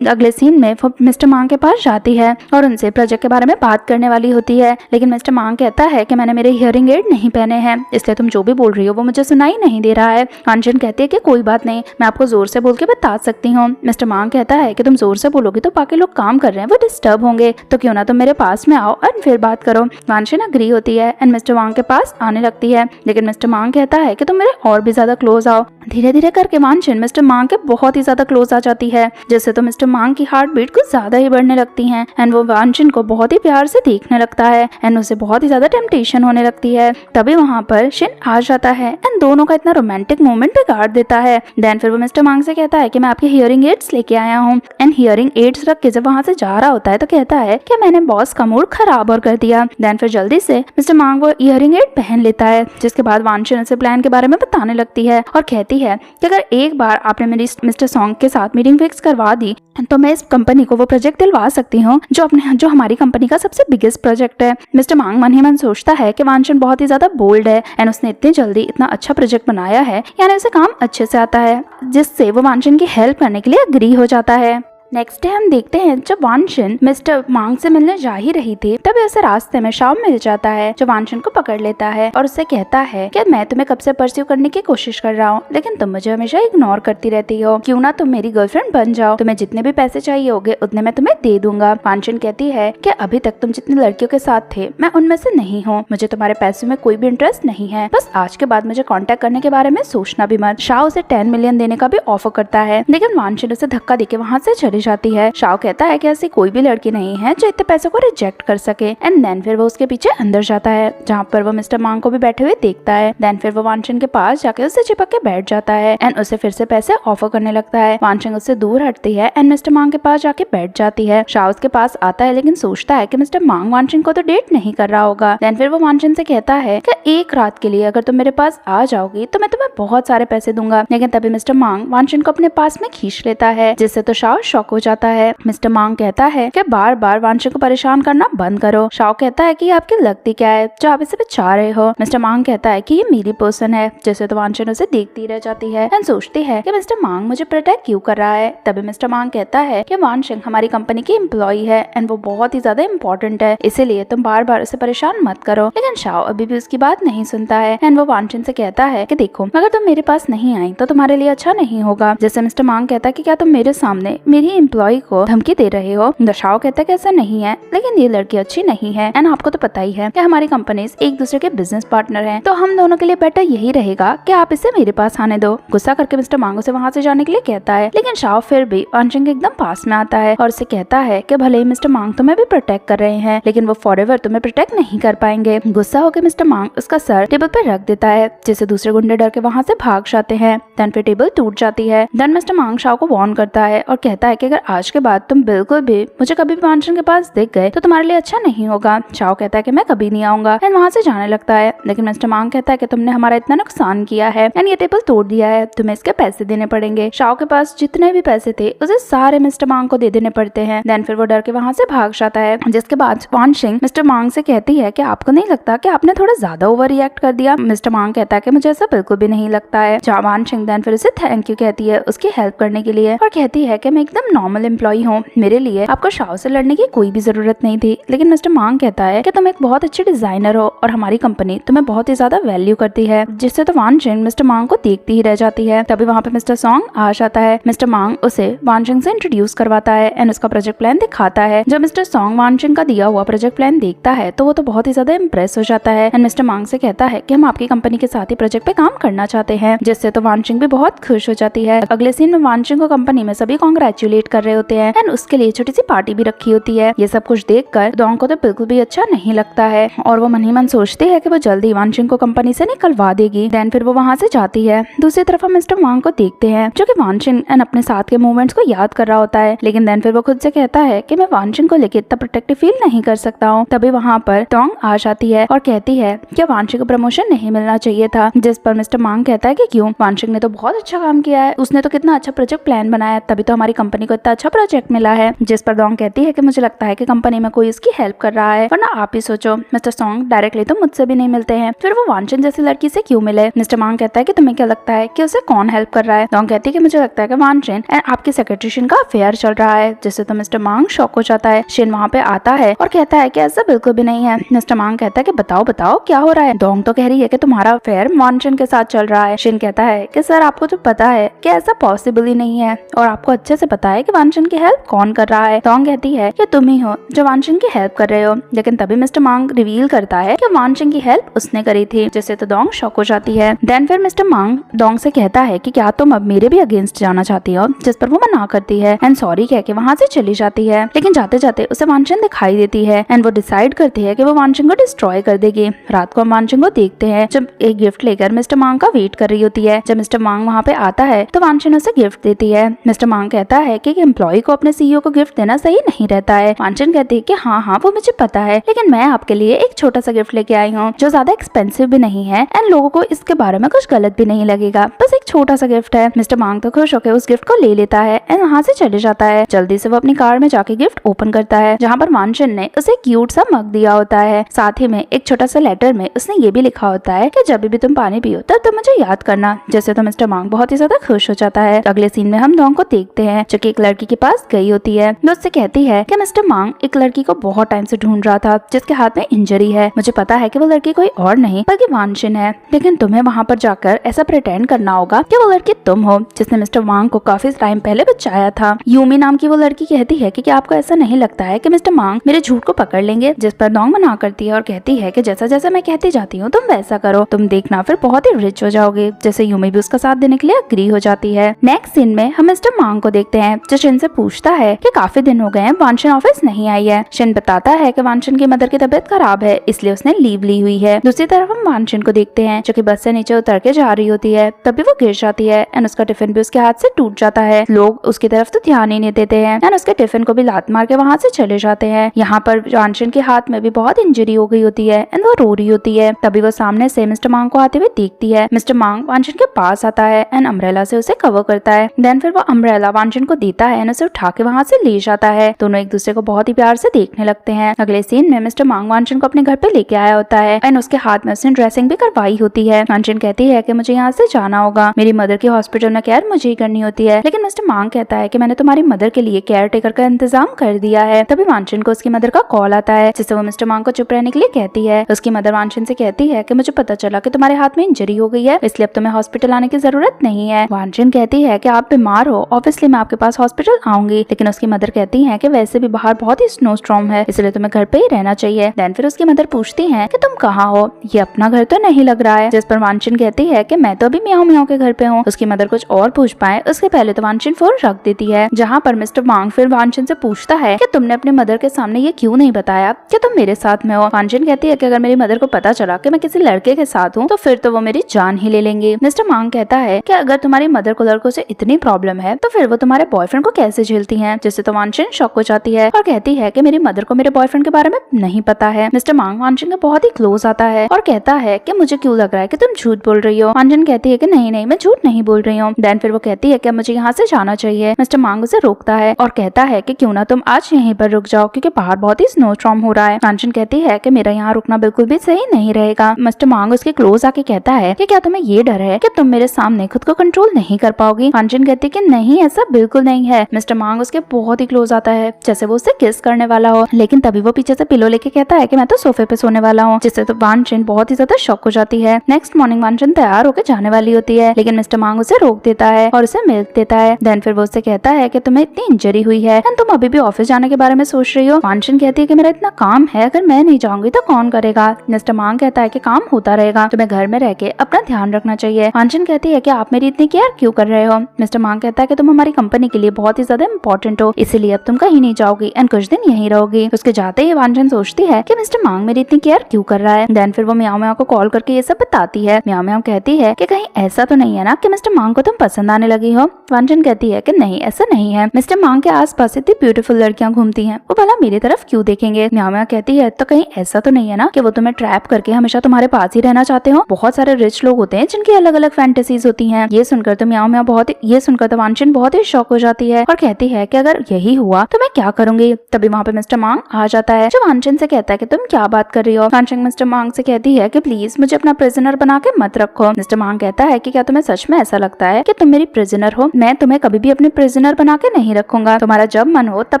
अगले सीन में वो मिस्टर मांग के पास जाती है और उनसे प्रोजेक्ट के बारे में बात करने वाली होती है, लेकिन मिस्टर मांग कहता है कि मैंने मेरे हियरिंग एड नहीं पहने हैं, इसलिए तुम जो भी बोल रही हो वो मुझे सुनाई नहीं दे रहा है। वानशिन कहती है कि कोई बात नहीं, मैं आपको जोर से बोल के बता सकती हूँ। मिस्टर मांग कहता है कि तुम जोर से बोलोगे तो बाकी लोग काम कर रहे हैं वो डिस्टर्ब होंगे, तो क्यों ना तुम मेरे पास में आओ और फिर बात करो। वानशिन अग्री होती है एंड मिस्टर मांग के पास आने लगती है, लेकिन मिस्टर मांग कहता है कि तुम मेरे और भी ज्यादा क्लोज आओ। धीरे धीरे करके वानशिन मिस्टर मांग के बहुत ही ज्यादा क्लोज आ जाती है, जिससे तो मिस्टर मांग की हार्ट बीट कुछ ज्यादा ही बढ़ने लगती हैं एंड वो वानशिन को बहुत ही प्यार से देखने लगता है एंड उसे बहुत ही ज्यादा टेम्पटेशन होने लगती है। तभी वहाँ पर शिन आ जाता है एंड दोनों का इतना रोमांटिक मोमेंट बिगाड़ देता है। देन फिर वो मिस्टर मांग से कहता है कि मैं आपके हियरिंग एड्स लेके आया हूँ एंड हियरिंग एड्स रख के जब वहाँ से जा रहा होता है तो कहता है कि मैंने बॉस का मूड खराब और कर दिया। देन फिर जल्दी से मिस्टर मांग वो इयरिंग एड पहन लेता है, जिसके बाद वानशिन उसे प्लान के बारे में बताने लगती है और कहती है कि अगर एक बार आपने मेरी मिस्टर सॉन्ग के साथ मीटिंग फिक्स करवा दी तो मैं इस कंपनी को वो प्रोजेक्ट दिलवा सकती हूँ जो हमारी कंपनी का सबसे बिगेस्ट प्रोजेक्ट है। मिस्टर मांग मन ही मन सोचता है कि वानशिन बहुत ही ज्यादा बोल्ड है एंड उसने इतनी जल्दी इतना अच्छा प्रोजेक्ट बनाया है, यानी उसे काम अच्छे से आता है, जिससे वो वानशिन की हेल्प करने के लिए अग्री हो जाता है। नेक्स्ट डे हम देखते हैं जब वानशिन मिस्टर मांग से मिलने जा ही रही थी तभी उसे रास्ते में शाओ मिल जाता है, जो वानशिन को पकड़ लेता है और उससे कहता है कि मैं तुम्हें कब से परस्यू करने की कोशिश कर रहा हूँ, लेकिन तुम मुझे हमेशा इग्नोर करती रहती हो, क्यों ना तुम मेरी गर्लफ्रेंड बन जाओ, तुम्हें जितने भी पैसे चाहिए होंगे उतने मैं तुम्हें दे दूंगा। वानशिन कहती है कि अभी तक तुम जितनी लड़कियों के साथ थे मैं उनमें से नहीं हूँ, मुझे तुम्हारे पैसों में कोई भी इंटरेस्ट नहीं है, बस आज के बाद मुझे कॉन्टेक्ट करने के बारे में सोचना भी मत। शाओ उसे 10 मिलियन देने का भी ऑफर करता है, लेकिन वानशिन उसे धक्का देके वहाँ से चली जाती है। शाओ कहता है कि ऐसी कोई भी लड़की नहीं है जो इतने पैसों को रिजेक्ट कर सके एंड देन फिर वो उसके पीछे अंदर जाता है, जहाँ पर वो मिस्टर मांग को भी बैठे हुए देखता है। देन फिर वो वानशिन के पास जाके उससे चिपक के बैठ जाता है एंड उसे फिर से पैसे ऑफर करने लगता है। वानशिन उससे दूर हटती है एंड मिस्टर मांग के पास जाके बैठ जाती है। शाओ उसके पास आता है लेकिन सोचता है कि मिस्टर मांग वानशिन को तो डेट नहीं कर रहा होगा। देन फिर वो वानशिन से कहता है कि एक रात के लिए अगर तुम मेरे पास आ जाओगी तो मैं तुम्हें बहुत सारे पैसे दूंगा, लेकिन तभी मिस्टर मांग वानशिन को अपने पास में खींच लेता है, जिससे तो शाओ शॉक हो जाता है। मिस्टर मांग कहता है कि बार बार वानशिन को परेशान करना बंद करो। शाओ कहता है कि आपकी लगती क्या है जो आप इसे बचा रहे हो। मिस्टर मांग कहता है कि ये मेरी पर्सन है, जैसे तो वानशिन उसे देखती रह जाती है एंड सोचती है कि मिस्टर मांग मुझे प्रोटेक्ट क्यों कर रहा है। तभी मिस्टर मांग कहता है कि वानशिन हमारी कंपनी की एम्प्लॉई है एंड वो बहुत ही ज्यादा इम्पोर्टेंट है, इसीलिए तुम बार बार उसे परेशान मत करो। लेकिन शाओ अभी भी उसकी बात नहीं सुनता है एंड वो वानशिन से कहता है कि देखो अगर तुम मेरे पास नहीं आई तो तुम्हारे लिए अच्छा नहीं होगा। जैसे मिस्टर मांग कहता है कि क्या तुम मेरे सामने मेरी एम्प्लॉई को धमकी दे रहे हो। शाओ कहता है कि ऐसा नहीं है, लेकिन ये लड़की अच्छी नहीं है एंड आपको तो पता ही है कि हमारी कंपनीज एक दूसरे के बिजनेस पार्टनर हैं, तो हम दोनों के लिए बेटर यही रहेगा कि आप इसे मेरे पास आने दो। गुस्सा करके मिस्टर मांग उसे वहाँ से जाने के लिए कहता है, लेकिन शाओ फिर भी वानशिन के एकदम पास में आता है और उसे कहता है कि भले ही मिस्टर मांग तुम्हें भी प्रोटेक्ट कर रहे हैं, लेकिन वो फॉरएवर तुम्हें प्रोटेक्ट नहीं कर पाएंगे। गुस्सा होकर मिस्टर मांग उसका सर टेबल पर रख देता है, जिससे दूसरे गुंडे डर के वहाँ से भाग जाते हैं। देन फिर टेबल टूट जाती है। देन मिस्टर मांग शाओ को वार्न करता है और कहता है कि अगर आज के बाद तुम बिल्कुल भी मुझे कभी भी वानशिन के पास दिख गए तो तुम्हारे लिए अच्छा नहीं होगा। शाओ कहता है कि मैं कभी नहीं आऊंगा एंड वहाँ से जाने लगता है, लेकिन मिस्टर मांग कहता है कि तुमने हमारा इतना नुकसान किया है एंड ये टेबल तोड़ दिया है, तुम्हें इसके पैसे देने पड़ेंगे। शाओ के पास जितने भी पैसे थे उसे सारे मिस्टर मांग को दे देने पड़ते हैं। देन फिर वो डर के वहाँ से भाग जाता है, जिसके बाद वानशिन मिस्टर मांग से कहती है कि आपको नहीं लगता कि आपने थोड़ा ज्यादा ओवर रिएक्ट कर दिया। मिस्टर मांग कहता है कि मुझे ऐसा बिल्कुल भी नहीं लगता है। वानशिन देन फिर उसे थैंक यू कहती है उसकी हेल्प करने के लिए और कहती है कि मैं एकदम नॉर्मल एम्प्लॉई हूँ, मेरे लिए आपको शाओ से लड़ने की कोई भी जरूरत नहीं थी। लेकिन मिस्टर मांग कहता है कि तुम एक बहुत अच्छे डिजाइनर हो और हमारी कंपनी तुम्हें बहुत ही ज्यादा वैल्यू करती है, जिससे तो वानशिन मिस्टर मांग को देखती ही रह जाती है। तभी वहाँ पे मिस्टर सॉन्ग आ जाता है। मिस्टर मांग उसे वानशिन से इंट्रोड्यूस करवाता है एंड उसका प्रोजेक्ट प्लान दिखाता है। जब मिस्टर सॉन्ग वानशिन का दिया हुआ प्रोजेक्ट प्लान देखता है तो वो तो बहुत ही ज्यादा इम्प्रेस हो जाता है एंड मिस्टर मांग से कहता है कि हम आपकी कंपनी के साथ ही प्रोजेक्ट पे काम करना चाहते हैं, जिससे तो वानशिन भी बहुत खुश हो जाती है। अगले सीन में वानशिन को कंपनी में सभी कांग्रेचुलेट वेट कर रहे होते हैं एंड उसके लिए छोटी सी पार्टी भी रखी होती है। ये सब कुछ देखकर डोंग को तो बिल्कुल भी अच्छा नहीं लगता है और वो मन ही मन सोचती है कि वो जल्दी वानशिन को कंपनी से निकलवा देगी। देन फिर वो वहाँ से जाती है। दूसरी तरफ हम मिस्टर वांग को देखते हैं जो कि वानशिन एंड अपने साथ के मूवमेंट्स को याद कर रहा होता है, लेकिन देन फिर वो खुद से कहता है कि मैं वानशिन को लेकर इतना प्रोटेक्टिव फील नहीं कर सकता हूँ। तभी वहाँ पर डोंग आ जाती है और कहती है कि वानशिन को प्रमोशन नहीं मिलना चाहिए था, जिस पर मिस्टर मांग कहता है कि क्यों, वानशिन ने तो बहुत अच्छा काम किया है, उसने तो कितना अच्छा प्रोजेक्ट प्लान बनाया, तभी तो हमारी कंपनी को इतना अच्छा प्रोजेक्ट मिला है। जिस पर डोंग कहती है कि मुझे लगता है कि कंपनी में कोई इसकी हेल्प कर रहा है, वरना आप ही सोचो मिस्टर सॉन्ग डायरेक्टली तो मुझसे भी नहीं मिलते हैं, फिर वो वानशिन जैसी लड़की से क्यों मिले। मिस्टर मांग कहता है कि तुम्हें क्या लगता है कि उसे कौन हेल्प कर रहा है। डोंग कहती है कि मुझे लगता है कि वानशिन एंड आपके सेक्रेटरी शिन का अफेयर चल रहा है, जिससे तो मिस्टर मांग शॉक हो जाता है। शिन वहाँ पे आता है और कहता है कि ऐसा बिल्कुल भी नहीं है। मिस्टर मांग कहता है कि बताओ बताओ क्या हो रहा है। डोंग तो कह रही है कि तुम्हारा अफेयर वानशिन के साथ चल रहा है। शिन कहता है कि सर आपको तो पता है कि ऐसा पॉसिबल ही नहीं है और आपको अच्छे से पता है कि वानशिन की हेल्प कौन कर रहा है। डोंग कहती है कि तुम ही हो जो वानशिन की हेल्प कर रहे हो, लेकिन तभी मिस्टर मांग रिवील करता है कि वानशिन की हेल्प उसने करी थी, जिससे तो डोंग शॉक हो जाती है। देन फिर मिस्टर मांग डोंग से कहता है कि क्या तुम अब मेरे भी अगेंस्ट जाना चाहती हो, जिस पर वो मना करती है एंड सॉरी कह के वहाँ से चली जाती है। लेकिन जाते जाते उसे वानशिन दिखाई देती है एंड वो डिसाइड करती है कि वो वानशिन को डिस्ट्रॉय कर देगी। रात को हम वानशिन को देखते हैं जब एक गिफ्ट लेकर मिस्टर मांग का वेट कर रही होती है। जब मिस्टर मांग वहाँ पे आता है तो वानशिन उसे गिफ्ट देती है। मिस्टर मांग कहता है कि एम्प्लॉय को अपने सीईओ को गिफ्ट देना सही नहीं रहता है। वानशिन कहती है कि हाँ हाँ वो मुझे पता है, लेकिन मैं आपके लिए एक छोटा सा गिफ्ट लेके आई हूँ जो ज्यादा एक्सपेंसिव भी नहीं है एंड लोगों को इसके बारे में कुछ गलत भी नहीं लगेगा, बस एक छोटा सा गिफ्ट है। मिस्टर मांग तो खुश होकर उस गिफ्ट को ले लेता है एंड वहाँ से चले जाता है। जल्दी से वो अपनी कार में जाके गिफ्ट ओपन करता है, जहाँ पर वानशिन ने उसे क्यूट सा मग दिया होता है। साथ ही में एक छोटा सा लेटर में उसने ये भी लिखा होता है कि जब भी तुम पानी पियो तब तुम मुझे याद करना, जैसे तो मिस्टर मांग बहुत ही ज्यादा खुश हो जाता है। अगले सीन में हम डोंग को देखते हैं जो कि एक लड़की के पास गई होती है। वो उससे कहती है कि मिस्टर मांग एक लड़की को बहुत टाइम से ढूंढ रहा था जिसके हाथ में इंजरी है। मुझे पता है कि वो लड़की कोई और नहीं बल्कि वानशिन है, लेकिन तुम्हें वहाँ पर जाकर ऐसा प्रिटेंड करना होगा कि वो लड़की तुम हो जिसने मिस्टर मांग को काफी टाइम पहले बचाया था। यूमी नाम की वो लड़की कहती है कि क्या आपको ऐसा नहीं लगता है कि मिस्टर मांग मेरे झूठ को पकड़ लेंगे, जिस पर डोंग मना करती है और कहती है कि जैसा जैसा मैं कहती जाती हूँ तुम वैसा करो, तुम देखना फिर बहुत ही रिच हो जाओगे। जैसे यूमी भी उसका साथ देने के लिए अग्री हो जाती है। नेक्स्ट सीन में हम मिस्टर मांग को देखते हैं जो शिन से पूछता है कि काफी दिन हो गए हैं वानशिन ऑफिस नहीं आई है। शिन बताता है कि वानशिन की मदर की तबीयत खराब है इसलिए उसने लीव ली हुई है। दूसरी तरफ हम वानशिन को देखते हैं जो कि बस से नीचे उतर के जा रही होती है, तभी वो गिर जाती है एंड उसका टिफिन भी उसके हाथ से टूट जाता है। लोग उसकी तरफ तो ध्यान ही नहीं देते हैं एंड उसके टिफिन को भी लात मार के वहाँ से चले जाते हैं। यहाँ पर वानशिन के हाथ में भी बहुत इंजरी हो गई होती है एंड वो रो रही होती है। तभी वो सामने से मिस्टर मांग को आते हुए देखती है। मिस्टर मांग वानशिन के पास आता है एंड अम्ब्रेला से उसे कवर करता है। देन फिर वो अम्ब्रेला वानशिन को देता है एंड उसे उठा के वहाँ से ले जाता है। दोनों एक दूसरे को बहुत ही प्यार से देखने लगते हैं। अगले सीन में मिस्टर मांग वानशिन को अपने घर पे लेके आया होता है एंड उसके हाथ में उसने ड्रेसिंग भी करवाई होती है। वानशिन कहती है कि मुझे यहाँ से जाना होगा, मेरी मदर की हॉस्पिटल में केयर मुझे ही करनी होती है, लेकिन मिस्टर मांग कहता है कि मैंने तुम्हारी मदर के लिए केयर टेकर का इंतजाम कर दिया है। तभी वानशिन को उसकी मदर का कॉल आता है जिससे वो मिस्टर मांग को चुप रहने के लिए कहती है। उसकी मदर वानशिन से कहती है कि मुझे पता चला कि तुम्हारे हाथ में इंजरी हो गई है, इसलिए अब तुम्हें हॉस्पिटल आने की जरूरत नहीं है। वानशिन कहती है कि आप बीमार हो, ऑब्वियसली मैं आपके पास हॉस्पिटल आऊंगी, लेकिन उसकी मदर कहती है कि वैसे भी बाहर बहुत ही स्नो स्टॉर्म है इसलिए तुम्हें घर पे ही रहना चाहिए। देन फिर उसकी मदर पूछती है कि तुम कहाँ हो, ये अपना घर तो नहीं लग रहा है, जिस पर वानशिन कहती है कि मैं तो अभी म्याओ म्याओ के घर पे हूँ। उसकी मदर कुछ और पूछ पाए उसके पहले तो वानशिन फोन रख देती है, जहाँ पर मिस्टर मांग फिर वानशिन से पूछता है कि तुमने अपनी मदर के सामने ये क्यों नहीं बताया कि तुम मेरे साथ में हो। वानशिन कहती है कि अगर मेरी मदर को पता चला कि मैं किसी लड़के के साथ हूँ तो फिर तो वो मेरी जान ही ले लेंगे। मिस्टर मांग कहता है कि अगर तुम्हारी मदर को लड़कों से इतनी प्रॉब्लम है तो फिर वो तुम्हारे बॉयफ्रेंड को कैसे झेलती हैं, जिससे तो वानशिन शॉक हो जाती है और कहती है कि मेरी मदर को मेरे बॉयफ्रेंड के बारे में नहीं पता है। मिस्टर मांग वानशिन के बहुत ही क्लोज आता है और कहता है कि मुझे क्यों लग रहा है कि तुम झूठ बोल रही हो। वानशिन कहती है कि नहीं नहीं मैं झूठ नहीं बोल रही हूँ। देन फिर वो कहती है कि मुझे यहाँ से जाना चाहिए। मिस्टर मांग उसे रोकता है और कहता है कि क्यों ना तुम आज यहीं पर रुक जाओ क्योंकि बाहर बहुत ही स्नो स्टॉर्म हो रहा है। वानशिन कहती है कि मेरा यहाँ रुकना बिल्कुल भी सही नहीं रहेगा। मिस्टर मांग उसके क्लोज आके कहता है कि क्या तुम्हें ये डर है कि तुम मेरे सामने खुद को कंट्रोल नहीं कर पाओगी। वानशिन कहती है कि नहीं ऐसा बिल्कुल नहीं है। मिस्टर मांग उसके बहुत ही क्लोज आता है जैसे वो उससे किस करने वाला हो, लेकिन तभी वो पीछे से पिलो लेके कहता है कि मैं तो सोफे पे सोने वाला हूँ, जिससे तो वानशिन बहुत ही ज्यादा शॉक हो जाती है। नेक्स्ट मॉर्निंग वानशिन तैयार होकर जाने वाली होती है, लेकिन मिस्टर मांग उसे रोक देता है और उसे मिल्क देता है। देन फिर वो उससे कहता है कि तुम्हें इतनी इंजरी हुई है एंड तुम अभी भी ऑफिस जाने के बारे में सोच रही हो। वानशिन कहती है कि मेरा इतना काम है, अगर मैं नहीं जाऊंगी तो कौन करेगा। मिस्टर मांग कहता है कि काम होता रहेगा, तुम्हें घर में रह के अपना ध्यान रखना चाहिए। वानशिन कहती है कि आप मेरी इतनी केयर क्यों कर रहे हो। मिस्टर मांग कहता है कि तुम हमारी कंपनी के लिए बहुत ही ज्यादा इंपॉर्टेंट हो, इसीलिए अब तुम कहीं नहीं जाओगी एंड कुछ दिन यहीं रहोगी। उसके जाते ही वांचन सोचती है कि मिस्टर मांग मेरी इतनी केयर क्यों कर रहा है। देन फिर वो म्याओ म्याओ को कॉल करके ये सब बताती है। म्याओ म्याओ कहती है कि कहीं ऐसा तो नहीं है ना कि मिस्टर मांग को तुम पसंद आने लगी हो। वांचन कहती है कि नहीं, ऐसा नहीं है, मिस्टर मांग के आसपास इतनी ब्यूटीफुल लड़कियां घूमती हैं, वो भला मेरी तरफ क्यों देखेंगे। म्याओ म्याओ कहती है तो कहीं ऐसा तो नहीं है ना कि वो तुम्हें ट्रैप करके हमेशा तुम्हारे पास ही रहना चाहते हो। बहुत सारे रिच लोग होते हैं जिनकी अलग अलग फैंटेसीज होती हैं। ये सुनकर तो म्याओ म्याओ ये सुनकर तो वांचन बहुत ही शॉक हो जाती है और कहती है कि अगर यही हुआ तो मैं क्या करूंगी। तभी वहाँ पे मिस्टर मांग आ जाता है जो वांचन से कहता है कि तुम क्या बात कर रही हो। वांचन मिस्टर मांग से कहती है कि प्लीज मुझे अपना प्रिजनर बना के मत रखो। मिस्टर मांग कहता है कि क्या तुम्हें सच में ऐसा लगता है कि तुम मेरी प्रिजनर हो? मैं तुम्हें कभी भी अपने प्रिजनर बना के नहीं रखूंगा, तुम्हारा जब मन हो तब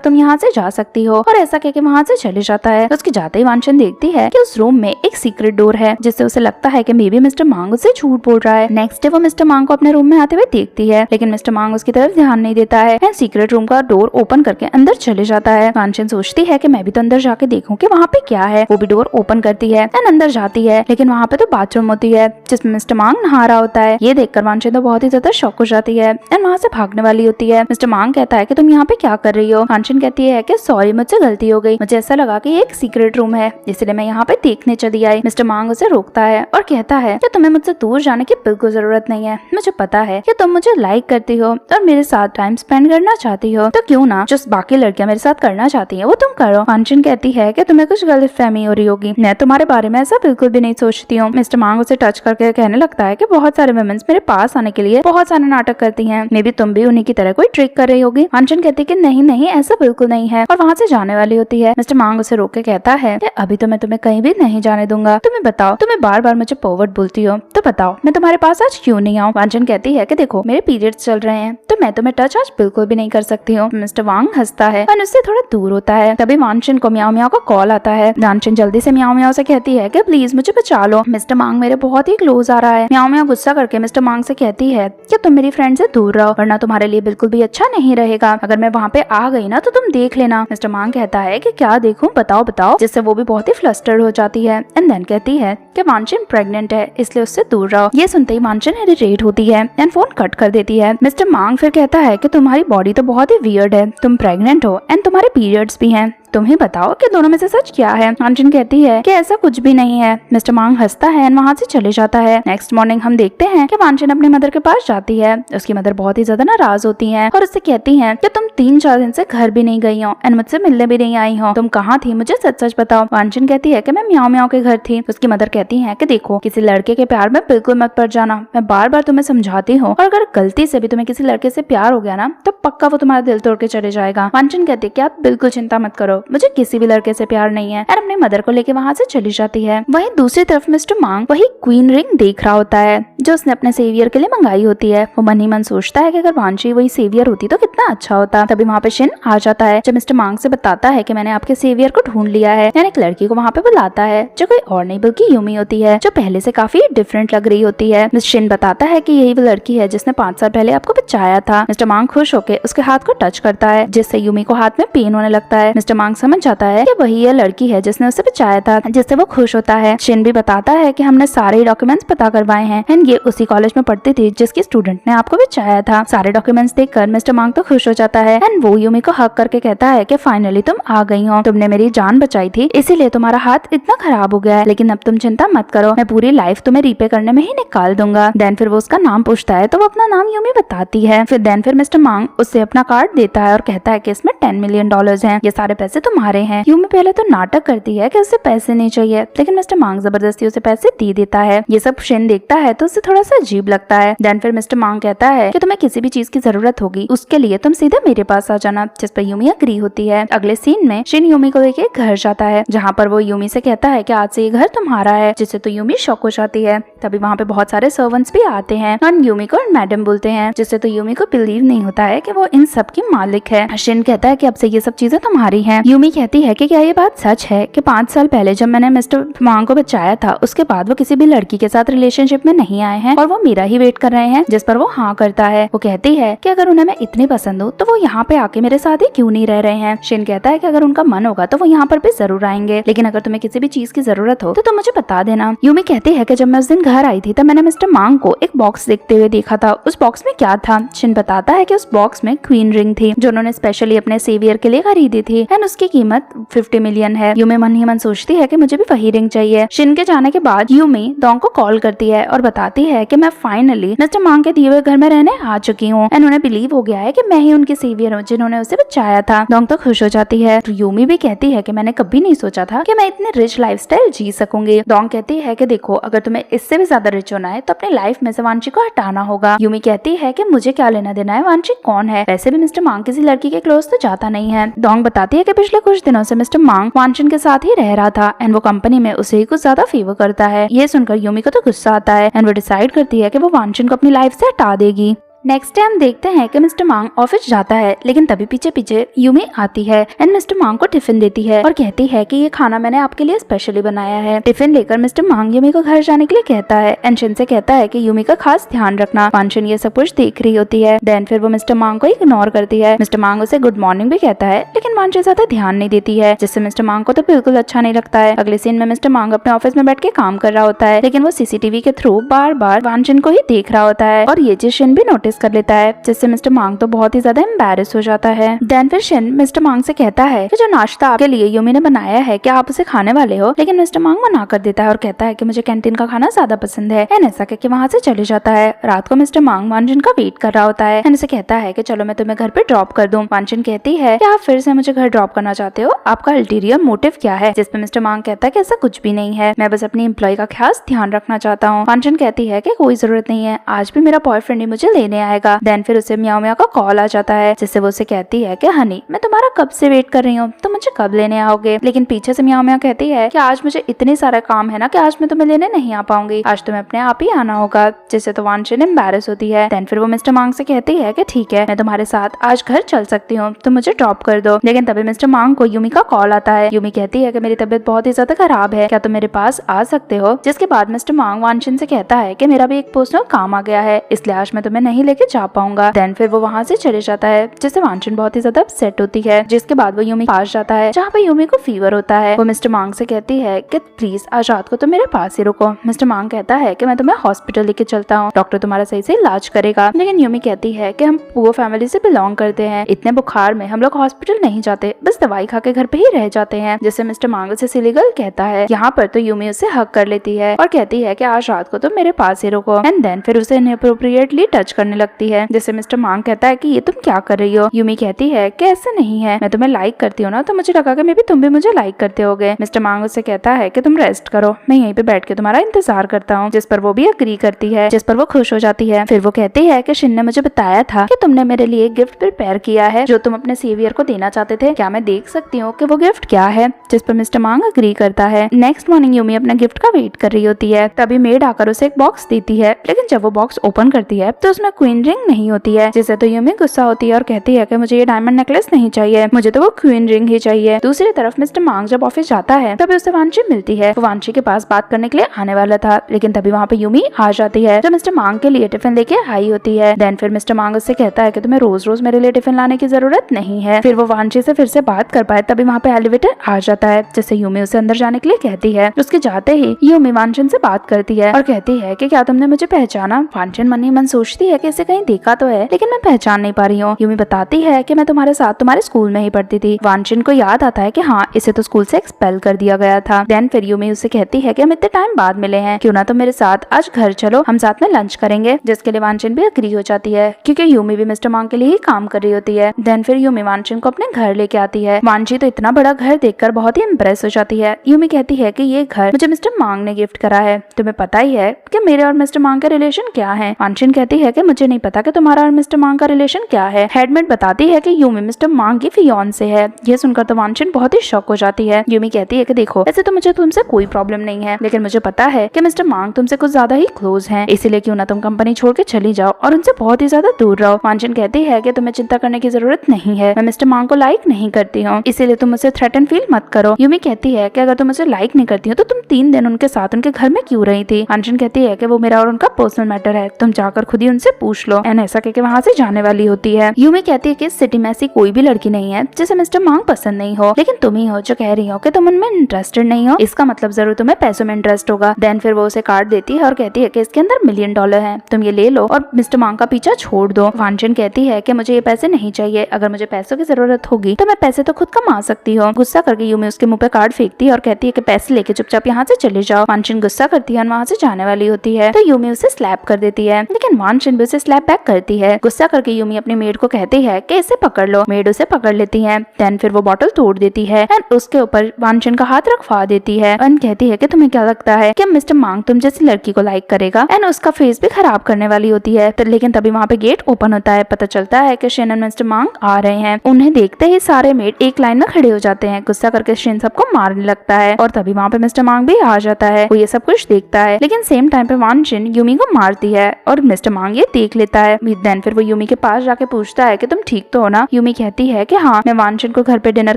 तुम यहाँ से जा सकती हो। और ऐसा कह के वहाँ से चले जाता है। उसके जाते ही वांचन देखती है कि उस रूम में एक सीक्रेट डोर है जिससे उसे लगता है कि मे बी मिस्टर मांग उसे झूठ बोल रहा है। नेक्स्ट डे वो मिस्टर मांग को अपने रूम में आते हुए देखती है, लेकिन मिस्टर मांग उसकी तरफ ध्यान नहीं देता है। सीक्रेट रूम का डोर ओपन करके अंदर चले जाता है। वांचन सोचती है कि मैं भी तो अंदर जाके देखूं कि वहाँ पे क्या है। वो भी डोर ओपन करती है एंड अंदर जाती है, लेकिन वहाँ पे तो बाथरूम होती है जिसमें मिस्टर मांग नहा रहा होता है। ये देखकर वांचन तो बहुत ही ज्यादा शॉक हो जाती है एंड वहाँ से भागने वाली होती है। मिस्टर मांग कहता है कि तुम यहाँ पे क्या कर रही हो। वांचन कहती है कि सॉरी, मुझसे गलती हो गई, मुझे ऐसा लगा कि एक सीक्रेट रूम है इसलिए मैं यहाँ पे देखने चली आई। मिस्टर मांग उसे रोकता है और कहता है कि तुम्हें मुझसे दूर जाने की बिल्कुल जरूरत नहीं है। मुझे पता है कि तुम मुझे लाइक करती हो और मेरे साथ टाइम स्पेंड करना चाहती हो, तो क्यों ना जो बाकी लड़कियां मेरे साथ करना चाहती हैं वो तुम करो। वांचन कहती है कि तुम्हें कुछ गलतफहमी हो रही होगी, मैं तुम्हारे बारे में ऐसा बिल्कुल भी नहीं सोचती हूँ। मिस्टर मांग उसे टच करके कहने लगता है कि बहुत सारे वुमेन्स मेरे पास आने के लिए बहुत सारे नाटक करती हैं, मे बी तुम भी उन्हीं की तरह कोई ट्रिक कर रही होगी। वांचन कहती है कि नहीं नहीं, ऐसा बिल्कुल नहीं है, और वहाँ से जाने वाली होती है। मिस्टर मांग उसे रोक के कहता है कि अभी तो मैं तुम्हें कहीं भी नहीं जाने दूंगा। तुम्हें बताओ, तुम्हें बार बार मुझे पर्वर्ट बोलती हो, तो बताओ मैं तुम्हारे पास आज क्यों नहीं आऊँ। वांचन कहती है कि देखो मेरे पीरियड्स चल रहे हैं तो मैं तुम्हें टच आज बिल्कुल भी नहीं कर सकती हूँ। मिस्टर वांग हंसता है और उससे थोड़ा दूर होता है। तभी वांचन को म्याओ म्याओ का कॉल आता है। वांचन जल्दी से म्याओ म्याओ से कहती है कि प्लीज मुझे बचा लो, मिस्टर मांग मेरे बहुत ही क्लोज आ रहा है। म्याओ म्याओ गुस्सा करके मिस्टर मांग से कहती है कि तुम मेरी फ्रेंड से दूर रहो वरना तुम्हारे लिए बिल्कुल भी अच्छा नहीं रहेगा। अगर मैं वहाँ पे आ गई ना तो तुम देख लेना। मिस्टर मांग कहता है कि क्या देखूं, बताओ बताओ, जिससे वो भी बहुत ही फ्लस्टर्ड हो जाती है एंड देन कहती है कि वांचन प्रेग्नेंट है इसलिए उससे दूर रहो। ये सुनते ही वांचन इरिटेट होती है एंड फोन कट कर देती है। मिस्टर मांग फिर कहता है कि तुम्हारी बॉडी तो बहुत ही वियर्ड है, तुम प्रेग्नेंट हो एंड तुम्हारे पीरियड्स भी हैं, तुम ही बताओ कि दोनों में से सच क्या है। वांचन कहती है कि ऐसा कुछ भी नहीं है। मिस्टर मांग हंसता है और वहाँ से चले जाता है। नेक्स्ट मॉर्निंग हम देखते हैं कि वांचन अपने मदर के पास जाती है। उसकी मदर बहुत ही ज्यादा नाराज होती हैं और उससे कहती हैं कि तुम 3-4 दिन से घर भी नहीं गई हो एंड मुझसे मिलने भी नहीं आई हो, तुम कहाँ थी, मुझे सच सच बताओ। वांचन कहती है कि मैं म्याओ म्याओ के घर थी। उसकी मदर कहती है कि देखो किसी लड़के के प्यार में बिल्कुल मत पड़ जाना, मैं बार बार तुम्हें समझाती हूँ, और अगर गलती से भी तुम्हें किसी लड़के से प्यार हो गया ना तो पक्का वो तुम्हारा दिल तोड़ के चले जाएगा। वांचन कहती है कि आप बिल्कुल चिंता मत करो, मुझे किसी भी लड़के से प्यार नहीं है, और अपने मदर को लेके वहाँ से चली जाती है। वहीं दूसरी तरफ मिस्टर मांग वही क्वीन रिंग देख रहा होता है जो उसने अपने सेवियर के लिए मंगाई होती है। वो मन ही मन सोचता है कि अगर वांची वही सेवियर होती तो कितना अच्छा होता। तभी वहाँ पे शिन आ जाता है जो मिस्टर मांग से बताता है कि मैंने आपके सेवियर को ढूंढ लिया है, यानी एक लड़की को वहाँ पे बुलाता है जो कोई और नहीं बल्कि यूमी होती है, जो पहले से काफी डिफरेंट लग रही होती है। मिस्टर शिन बताता है कि यही वो लड़की है जिसने 5 साल पहले आपको बचाया था। मिस्टर मांग खुश होकर उसके हाथ को टच करता है जिससे यूमी को हाथ में पेन होने लगता है। मिस्टर मांग समझ जाता है कि वही लड़की है जिसने उसे बचाया था, जिससे वो खुश होता है। शिन भी बताता है कि हमने सारे डॉक्यूमेंट्स पता करवाए हैं एंड ये उसी कॉलेज में पढ़ती थी जिसकी स्टूडेंट ने आपको बचाया था। सारे डॉक्यूमेंट्स देखकर मिस्टर मांग तो खुश हो जाता है एंड वो यूमी को हक करके कहता है कि फाइनली तुम आ गई हो, तुमने मेरी जान बचाई थी इसीलिए तुम्हारा हाथ इतना खराब हो गया है, लेकिन अब तुम चिंता मत करो, मैं पूरी लाइफ तुम्हें रीपे करने में ही निकाल दूंगा। देन फिर वो उसका नाम पूछता है तो वो अपना नाम यूमी बताती है। फिर मिस्टर मांग उससे अपना कार्ड देता है और कहता है कि इसमें $10 मिलियन हैं, ये सारे पैसे तुम्हारे हैं। यूमी पहले तो नाटक करती है कि उसे पैसे नहीं चाहिए, लेकिन मिस्टर मांग जबरदस्ती उसे पैसे दे देता है। ये सब शिन देखता है तो उसे थोड़ा सा अजीब लगता है। देन फिर मिस्टर मांग कहता है कि तुम्हें किसी भी चीज की जरूरत होगी उसके लिए तुम सीधे मेरे पास आ जाना, जिस पर यूमी अग्री होती है। अगले सीन में शिन यूमी को लेके घर जाता है जहाँ पर वो यूमी से कहता है कि आज से ये घर तुम्हारा है, जिससे तो यूमी शॉक हो जाती है। तभी वहाँ पे बहुत सारे सर्वेंट्स भी आते हैं और यूमी को मैडम बोलते हैं, जिससे तो यूमी को बिलीव नहीं होता है कि वो इन सब की मालिक है। शिन कहता है कि अब से ये सब चीजें तुम्हारी हैं। यूमी कहती है कि क्या ये बात सच है कि 5 साल पहले जब मैंने मिस्टर मांग को बचाया था उसके बाद वो किसी भी लड़की के साथ रिलेशनशिप में नहीं आए हैं और वो मेरा ही वेट कर रहे हैं, जिस पर वो हाँ करता है। वो कहती है कि अगर उन्हें मैं इतनी पसंद हूँ तो वो यहाँ पे आके मेरे साथ ही क्यों नहीं रह रहे हैं। शिन कहता है कि अगर उनका मन होगा तो वो यहाँ पर भी जरूर आएंगे, लेकिन अगर तुम्हें किसी भी चीज की जरूरत हो तो तुम मुझे बता देना। यूमी कहती है कि जब मैं उस दिन घर आई थी तब मैंने मिस्टर मांग को एक बॉक्स देखते हुए देखा था। उस बॉक्स में क्या था? शिन बताता है कि उस बॉक्स में क्वीन रिंग थी जो उन्होंने स्पेशली अपने सेवियर के लिए खरीदी थी एंड उसकी कीमत 50 मिलियन है। यूमी मन ही मन सोचती है कि मुझे भी वही रिंग चाहिए। शिन के जाने के बाद यूमी डोंग को कॉल करती है और बताती है कि मैं फाइनली मिस्टर मांग के दिए हुए घर में रहने आ चुकी हूँ एंड उन्हें बिलीव हो गया है कि मैं ही उनकी सेवियर हूँ जिन्होंने उसे बचाया था। डोंग तो खुश हो जाती है। तो यूमी भी कहती है कि मैंने कभी नहीं सोचा था कि मैं इतनी रिच लाइफस्टाइल जी सकूंगी। डोंग कहती है कि देखो अगर तुम्हें इससे भी ज्यादा रिच होना है तो अपनी लाइफ में से वांची को हटाना होगा। यूमी कहती है कि मुझे क्या लेना देना है, वांची कौन है, वैसे भी मिस्टर मांग किसी लड़की के क्लोज तो जाता नहीं है। डोंग बताती है कि पिछले कुछ दिनों से मिस्टर मांग वांचन के साथ ही रह रहा था एंड वो कंपनी में उसे ही कुछ ज्यादा फेवर करता है। ये सुनकर यूमी को तो गुस्सा आता है एंड वो डिसाइड करती है कि वो वांचन को अपनी लाइफ से हटा देगी। नेक्स्ट टाइम देखते हैं कि मिस्टर मांग ऑफिस जाता है, लेकिन तभी पीछे पीछे यूमी आती है एंड मिस्टर मांग को टिफिन देती है और कहती है कि ये खाना मैंने आपके लिए स्पेशली बनाया है। टिफिन लेकर मिस्टर मांग यूमी को घर जाने के लिए कहता है एंड शिन से कहता है कि यूमी का खास ध्यान रखना। वांचन ये सब कुछ देख रही होती है। देन फिर वो मिस्टर मांग को इग्नोर करती है। मिस्टर मांग उसे गुड मॉर्निंग भी कहता है, लेकिन वांचन ज्यादा ध्यान नहीं देती है, जिससे मिस्टर मांग को तो बिल्कुल अच्छा नहीं लगता है। अगले सीन में मिस्टर मांग अपने ऑफिस में बैठ के काम कर रहा होता है, लेकिन वो सीसीटीवी के थ्रू बार बार वांचन को ही देख रहा होता है और ये चीज शिन भी नोटिस कर लेता है, जिससे मिस्टर मांग तो बहुत ही ज्यादा एम्बैरेस हो जाता है। देन फिर शिन मिस्टर मांग से कहता है कि जो नाश्ता आपके लिए यूमी ने बनाया है क्या आप उसे खाने वाले हो, लेकिन मिस्टर मांग मना कर देता है और कहता है कि मुझे कैंटीन का खाना ज्यादा पसंद है एंड ऐसा कहकर वहाँ से चले जाता है। रात को मिस्टर मांग वांचन का वेट कर रहा होता है एंड उसे कहता है कि चलो मैं तुम्हें घर पे ड्रॉप कर दूं। वांचन कहती है कि आप फिर से मुझे घर ड्रॉप करना चाहते हो, आपका अल्टीरियर मोटिव क्या है, जिसपे मिस्टर मांग कहता है कि ऐसा कुछ भी नहीं है, मैं बस अपनी एम्प्लॉय का खास ध्यान रखना चाहता हूँ। वांचन कहती है कि कोई जरूरत नहीं है, आज भी मेरा बॉयफ्रेंड ही मुझे लेने आएगा। देन फिर उसे म्याओ म्याओ का कॉल आ जाता है, जिससे वो उसे कहती है कि हनी मैं तुम्हारा कब से वेट कर रही हूँ, तुम मुझे कब लेने आओगे। लेकिन पीछे से म्याओ म्याओ कहती है कि आज मुझे इतने सारा काम है ना कि आज मैं तुम्हें लेने नहीं आ पाऊंगी, आज तुम्हें अपने आप ही आना होगा, जिससे तो वांचन एम्बैरेस होती है। देन फिर वो मिस्टर मांग से कहती है कि ठीक है मैं तुम्हारे साथ आज घर चल सकती हूँ, तुम मुझे ड्रॉप कर दो। लेकिन तभी मिस्टर मांग को यूमी का कॉल आता है। यूमी कहती है कि मेरी तबीयत बहुत ही ज्यादा खराब है, क्या तुम मेरे पास आ सकते हो। जिसके बाद मिस्टर मांग वांचन से कहता है कि मेरा भी एक पर्सनल काम आ गया है, इसलिए आज मैं तुम्हें नहीं लेके जा पाऊंगा। देन फिर वो वहाँ से चले जाता है, जिससे वांचन बहुत ही ज्यादा अपसेट होती है। जिसके बाद वो यूमी पास जाता है जहाँ पे यूमी को फीवर होता है। वो मिस्टर मांग से कहती है कि प्लीज आज रात को तुम मेरे पास ही रुको। मिस्टर मांग कहता है कि मैं तुम्हें हॉस्पिटल लेके चलता हूँ, डॉक्टर तुम्हारा सही से इलाज करेगा। लेकिन यूमी कहती है कि हम पुअर फैमिली से बिलोंग करते हैं, इतने बुखार में हम लोग हॉस्पिटल नहीं जाते, बस दवाई खा के घर पे ही रह जाते हैं। जिससे मिस्टर मांग उसे सिलीगल कहता है। यहाँ पर तो यूमी उसे हक कर लेती है और कहती है कि आज रात को तुम मेरे पास ही रुको एंड देन फिर उसे इनअप्रोप्रिएटली टच करने लगती है। जिससे मिस्टर मांग कहता है कि ये तुम क्या कर रही हो। यूमी कहती है कि ऐसे नहीं है, मैं तुम्हें लाइक करती हूँ ना, तो मुझे लगा कि मे भी तुम भी मुझे लाइक करते होगे। मिस्टर मांग उससे कहता है कि तुम रेस्ट करो, मैं यहीं पे बैठ के तुम्हारा इंतजार करता हूँ। जिस पर वो भी अग्री करती है, जिस पर वो खुश हो जाती है। फिर वो कहती है कि शिन ने मुझे बताया था कि तुमने मेरे लिए गिफ्ट प्रिपेयर किया है जो तुम अपने सेवियर को देना चाहते थे, क्या मैं देख सकती हूँ कि वो गिफ्ट क्या है। जिस पर मिस्टर मांग अग्री करता है। नेक्स्ट मॉर्निंग यूमी अपने गिफ्ट का वेट कर रही होती है, तभी मेड आकर उसे एक बॉक्स देती है, लेकिन जब वो बॉक्स ओपन करती है तो उसमें क्वीन रिंग नहीं होती है। जिससे तो यूमी गुस्सा होती है और कहती है कि मुझे ये डायमंड नेकलेस नहीं चाहिए, मुझे तो वो क्वीन रिंग ही चाहिए। दूसरी तरफ मिस्टर मांग जब ऑफिस जाता है तभी उसे वांची मिलती है। वो वांची के पास बात करने के लिए आने वाला था, लेकिन तभी वहाँ पे यूमी आ जाती है जो मिस्टर मांग के लिए टिफिन लेके आई होती है। देन फिर मिस्टर मांग उससे कहता है कि तुम्हें रोज रोज मेरे लिए टिफिन लाने की जरूरत नहीं है। फिर वो वांची से फिर से बात कर पाए तभी वहाँ पे एलिवेटर आ जाता है, जिससे यूमी उसे अंदर जाने के लिए कहती है। उसके जाते ही यूमी वांचन से बात करती है और कहती है कि क्या तुमने मुझे पहचाना। वांचन मन ही मन सोचती है कि इसे कहीं देखा तो है, लेकिन मैं पहचान नहीं पा रही हूँ। यूमी बताती है कि मैं तुम्हारे साथ तुम्हारे स्कूल में ही पढ़ती थी। वांचन को याद आता है कि हाँ इसे तो स्कूल से एक्सपेल कर दिया गया था। देन फिर यूमी उससे कहती है कि हम इतने टाइम बाद मिले हैं, क्यों ना तुम मेरे साथ आज घर चलो, हम साथ में लंच करेंगे। जिसके लिए वांचन भी अग्री हो जाती है, क्योंकि यूमी भी मिस्टर मांग के लिए ही काम कर रही होती है। देन फिर यूमी वांचन को अपने घर लेके आती है। वांची तो इतना बड़ा घर देखकर बहुत ही इम्प्रेस हो जाती है। यूमी कहती है कि ये घर मुझे मिस्टर मांग ने गिफ्ट करा है, तुम्हें पता ही है कि मेरे और मिस्टर मांग के रिलेशन क्या है। वांचन कहती है कि मुझे मुझे नहीं पता कि तुम्हारा और मिस्टर मांग का रिलेशन क्या है। हेडमेट बताती है कि यूमी मिस्टर मांग की फियांसे है। यह सुनकर तो वानशिन बहुत ही शॉक हो जाती है। यूमी कहती है कि देखो, वैसे तो मुझे तुमसे कोई प्रॉब्लम नहीं है, लेकिन मुझे पता है कि मिस्टर मांग तुमसे कुछ ज्यादा ही क्लोज हैं, इसीलिए क्यों ना तुम कंपनी छोड़ के चली जाओ और उनसे बहुत ही ज्यादा दूर रहो। वानशिन कहती है कि तुम्हें चिंता करने की जरूरत नहीं है, मैं मिस्टर मांग को लाइक नहीं करती हूँ, इसीलिए तुम मुझसे थ्रेटन फील मत करो। यूमी कहती है कि अगर तुम मुझे लाइक नहीं करती हो तो तुम 3 दिन उनके साथ उनके घर में क्यों रही थी। वानशिन कहती है कि वो मेरा और उनका पर्सनल मैटर है, तुम जाकर खुद ही उनसे पूछ लो। एंड ऐसा कहकर वहाँ से जाने वाली होती है। यूमी कहती है कि इस सिटी में ऐसी कोई भी लड़की नहीं है जिसे मिस्टर मांग पसंद नहीं हो, लेकिन तुम ही हो जो कह रही हो कि तुम उनमें इंटरेस्टेड नहीं हो, इसका मतलब जरूर तुम्हें पैसों में इंटरेस्ट होगा। देन फिर वो उसे कार्ड देती है और कहती है कि इसके अंदर $1 मिलियन है, तुम ये ले लो और मिस्टर मांग का पीछा छोड़ दो। वानशिन कहती है कि मुझे ये पैसे नहीं चाहिए, अगर मुझे पैसों की जरूरत होगी तो मैं पैसे तो खुद कमा सकती हूँ। गुस्सा करके यूमी उसके मुंह पे कार्ड फेंकती है और कहती है कि पैसे लेके चुपचाप यहाँ से चले जाओ। वानशिन गुस्सा करती है और वहाँ से जाने वाली होती है तो यूमी उसे स्लैप कर देती है, लेकिन वानशिन भी उसे स्लैप बैक करती है। गुस्सा करके यूमी अपनी मेड को कहती है कि इसे पकड़ लो। मेड उसे पकड़ लेती है। देन फिर वो बॉटल तोड़ देती है एंड उसके ऊपर वानशिन का हाथ रखवा देती है एंड कहती है कि तुम्हें क्या लगता है कि मिस्टर मांग तुम जैसी लड़की को लाइक करेगा, एंड उसका फेस भी खराब करने वाली होती है। तो लेकिन तभी वहाँ पे गेट ओपन होता है। पता चलता है कि शेन और मिस्टर मांग आ रहे हैं। उन्हें देखते ही सारे मेड एक लाइन में खड़े हो जाते हैं। गुस्सा करके शेन सबको मारने लगता है और तभी वहाँ पे मिस्टर मांग भी आ जाता है। वो ये सब कुछ देखता है, लेकिन सेम टाइम पे वानशिन यूमी को मारती है और मिस्टर मांग ये देख लेता है। देन फिर वो यूमी के पास जाके पूछता है कि तुम ठीक तो हो ना। यूमी कहती है कि हाँ, मैं वानशिन को घर पे डिनर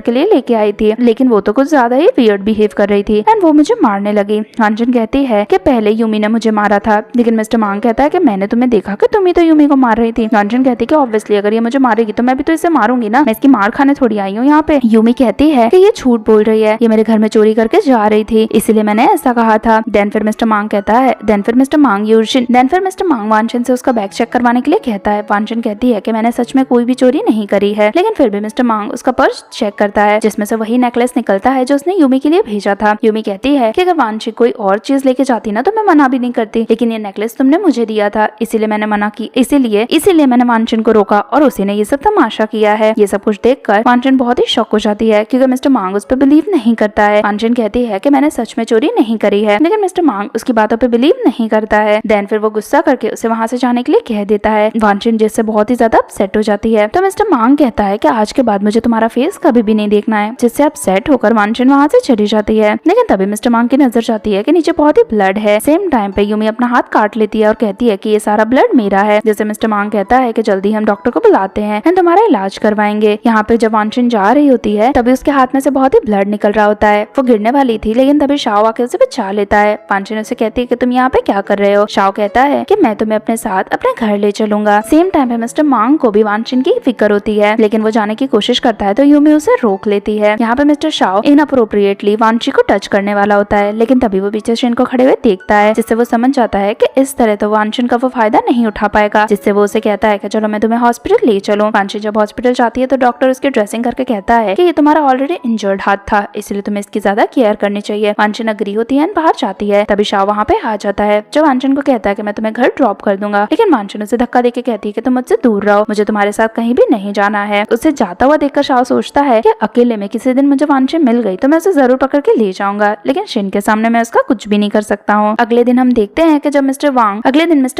के लिए लेके आई थी, लेकिन वो तो कुछ ज्यादा ही वियर्ड बिहेव कर रही थी एंड वो मुझे मारने लगी। वानशिन कहती है कि पहले यूमी ने मुझे मारा था, लेकिन मिस्टर मांग कहता है कि मैंने तुम्हें देखा कि तुम ही तो यूमी को मार रही थी। वानशिन कहती है कि ऑब्वियसली अगर ये मुझे मारेगी तो मैं भी तो इसे मारूंगी ना, मैं इसकी मार खाने थोड़ी आई हूँ यहाँ पे। यूमी कहती है कि ये झूठ बोल रही है, ये मेरे घर में चोरी करके जा रही थी, इसीलिए मैंने ऐसा कहा था। देन फिर मिस्टर मांग कहता है, देन फिर मिस्टर मांग वानशिन से उसका बैग चेक करवाने के लिए कहता है। वानशिन कहती है कि मैंने सच में कोई भी चोरी नहीं करी है, लेकिन फिर भी मिस्टर मांग उसका पर्स चेक करता है जिसमें से वही नेकलेस निकलता है जो उसने यूमी के लिए भेजा था। यूमी कहती है कि अगर वानशिन कोई और चीज लेके जाती ना तो मैं मना भी नहीं करती, लेकिन ये नेकलेस तुमने मुझे दिया था, इसीलिए मैंने मना की, इसीलिए मैंने वानशिन को रोका और उसी ने ये सब तमाशा किया है। ये सब कुछ देखकर वानशिन बहुत ही शॉक हो जाती है क्योंकि मिस्टर मांग उस पर बिलीव नहीं करता है। वानशिन कहती है कि मैंने सच में चोरी नहीं करी है, लेकिन मिस्टर मांग उसकी बातों पे बिलीव नहीं करता है। देन फिर वो गुस्सा करके उसे वहाँ से जाने के लिए कह देता है। वानशिन जिससे बहुत ही ज्यादा अपसेट हो जाती है। तो मिस्टर मांग कहता है कि आज के बाद मुझे तुम्हारा फेस कभी भी नहीं देखना है, जिससे अपसेट होकर वानशिन वहाँ से चली जाती है। लेकिन तभी मिस्टर मांग की नजर जाती है कि नीचे बहुत ही ब्लड है। सेम टाइम पे यूमी अपना हाथ काट लेती है और कहती है कि ये सारा ब्लड मेरा है। जैसे मिस्टर मांग कहता है कि जल्दी हम डॉक्टर को बुलाते हैं एंड तुम्हारा इलाज करवाएंगे। यहाँ पे जब वानशिन जा रही होती है तभी उसके हाथ में से बहुत ही ब्लड निकल रहा होता है। वो गिरने वाली थी, लेकिन तभी शाओ आके उसे बचा लेता है। वानशिन उसे कहती है कि तुम यहाँ पे क्या कर रहे हो। शाओ कहता है कि मैं तुम्हें अपने साथ अपने घर ले चलूंगा। सेम टाइम पे मिस्टर मांग को भी वानशिन की फिक्र होती है, लेकिन वो जाने की कोशिश करता है तो यूमी उसे रोक लेती है। यहाँ पे मिस्टर शाओ इनअप्रोप्रिएटली वानशिन को टच करने वाला होता है, लेकिन तभी वो पीछे शेन को खड़े हुए देखता है, जिससे वो समझ जाता है कि इस तरह तो वानशिन का वो फायदा नहीं उठा पाएगा, जिससे वो उसे कहता है कि चलो मैं तुम्हें हॉस्पिटल ले चलूं। वानशिन जब हॉस्पिटल जाती है तो डॉक्टर उसकी ड्रेसिंग करके कहता है कि ये तुम्हारा ऑलरेडी इंजर्ड हाथ था, इसलिए तुम्हें इसकी ज्यादा केयर करनी चाहिए। वानशिन अग्री होती है, बाहर जाती है। तभी शाओ वहाँ पे आ जाता है, जो वानशिन को कहता है कि मैं तुम्हें घर ड्रॉप कर दूंगा, लेकिन वानशिन उसे धक्का देके कहती है कि तुम मुझसे दूर रहो, मुझे तुम्हारे साथ कहीं भी नहीं जाना है। उसे जाता हुआ देखकर शाओ सोचता है कि अकेले में किसी दिन मुझे वानशिन मिल गई तो मैं उसे जरूर पकड़ के ले जाऊंगा, लेकिन शिन के सामने मैं उसका कुछ भी नहीं कर सकता हूँ। अगले दिन हम देखते हैं कि जब मिस्टर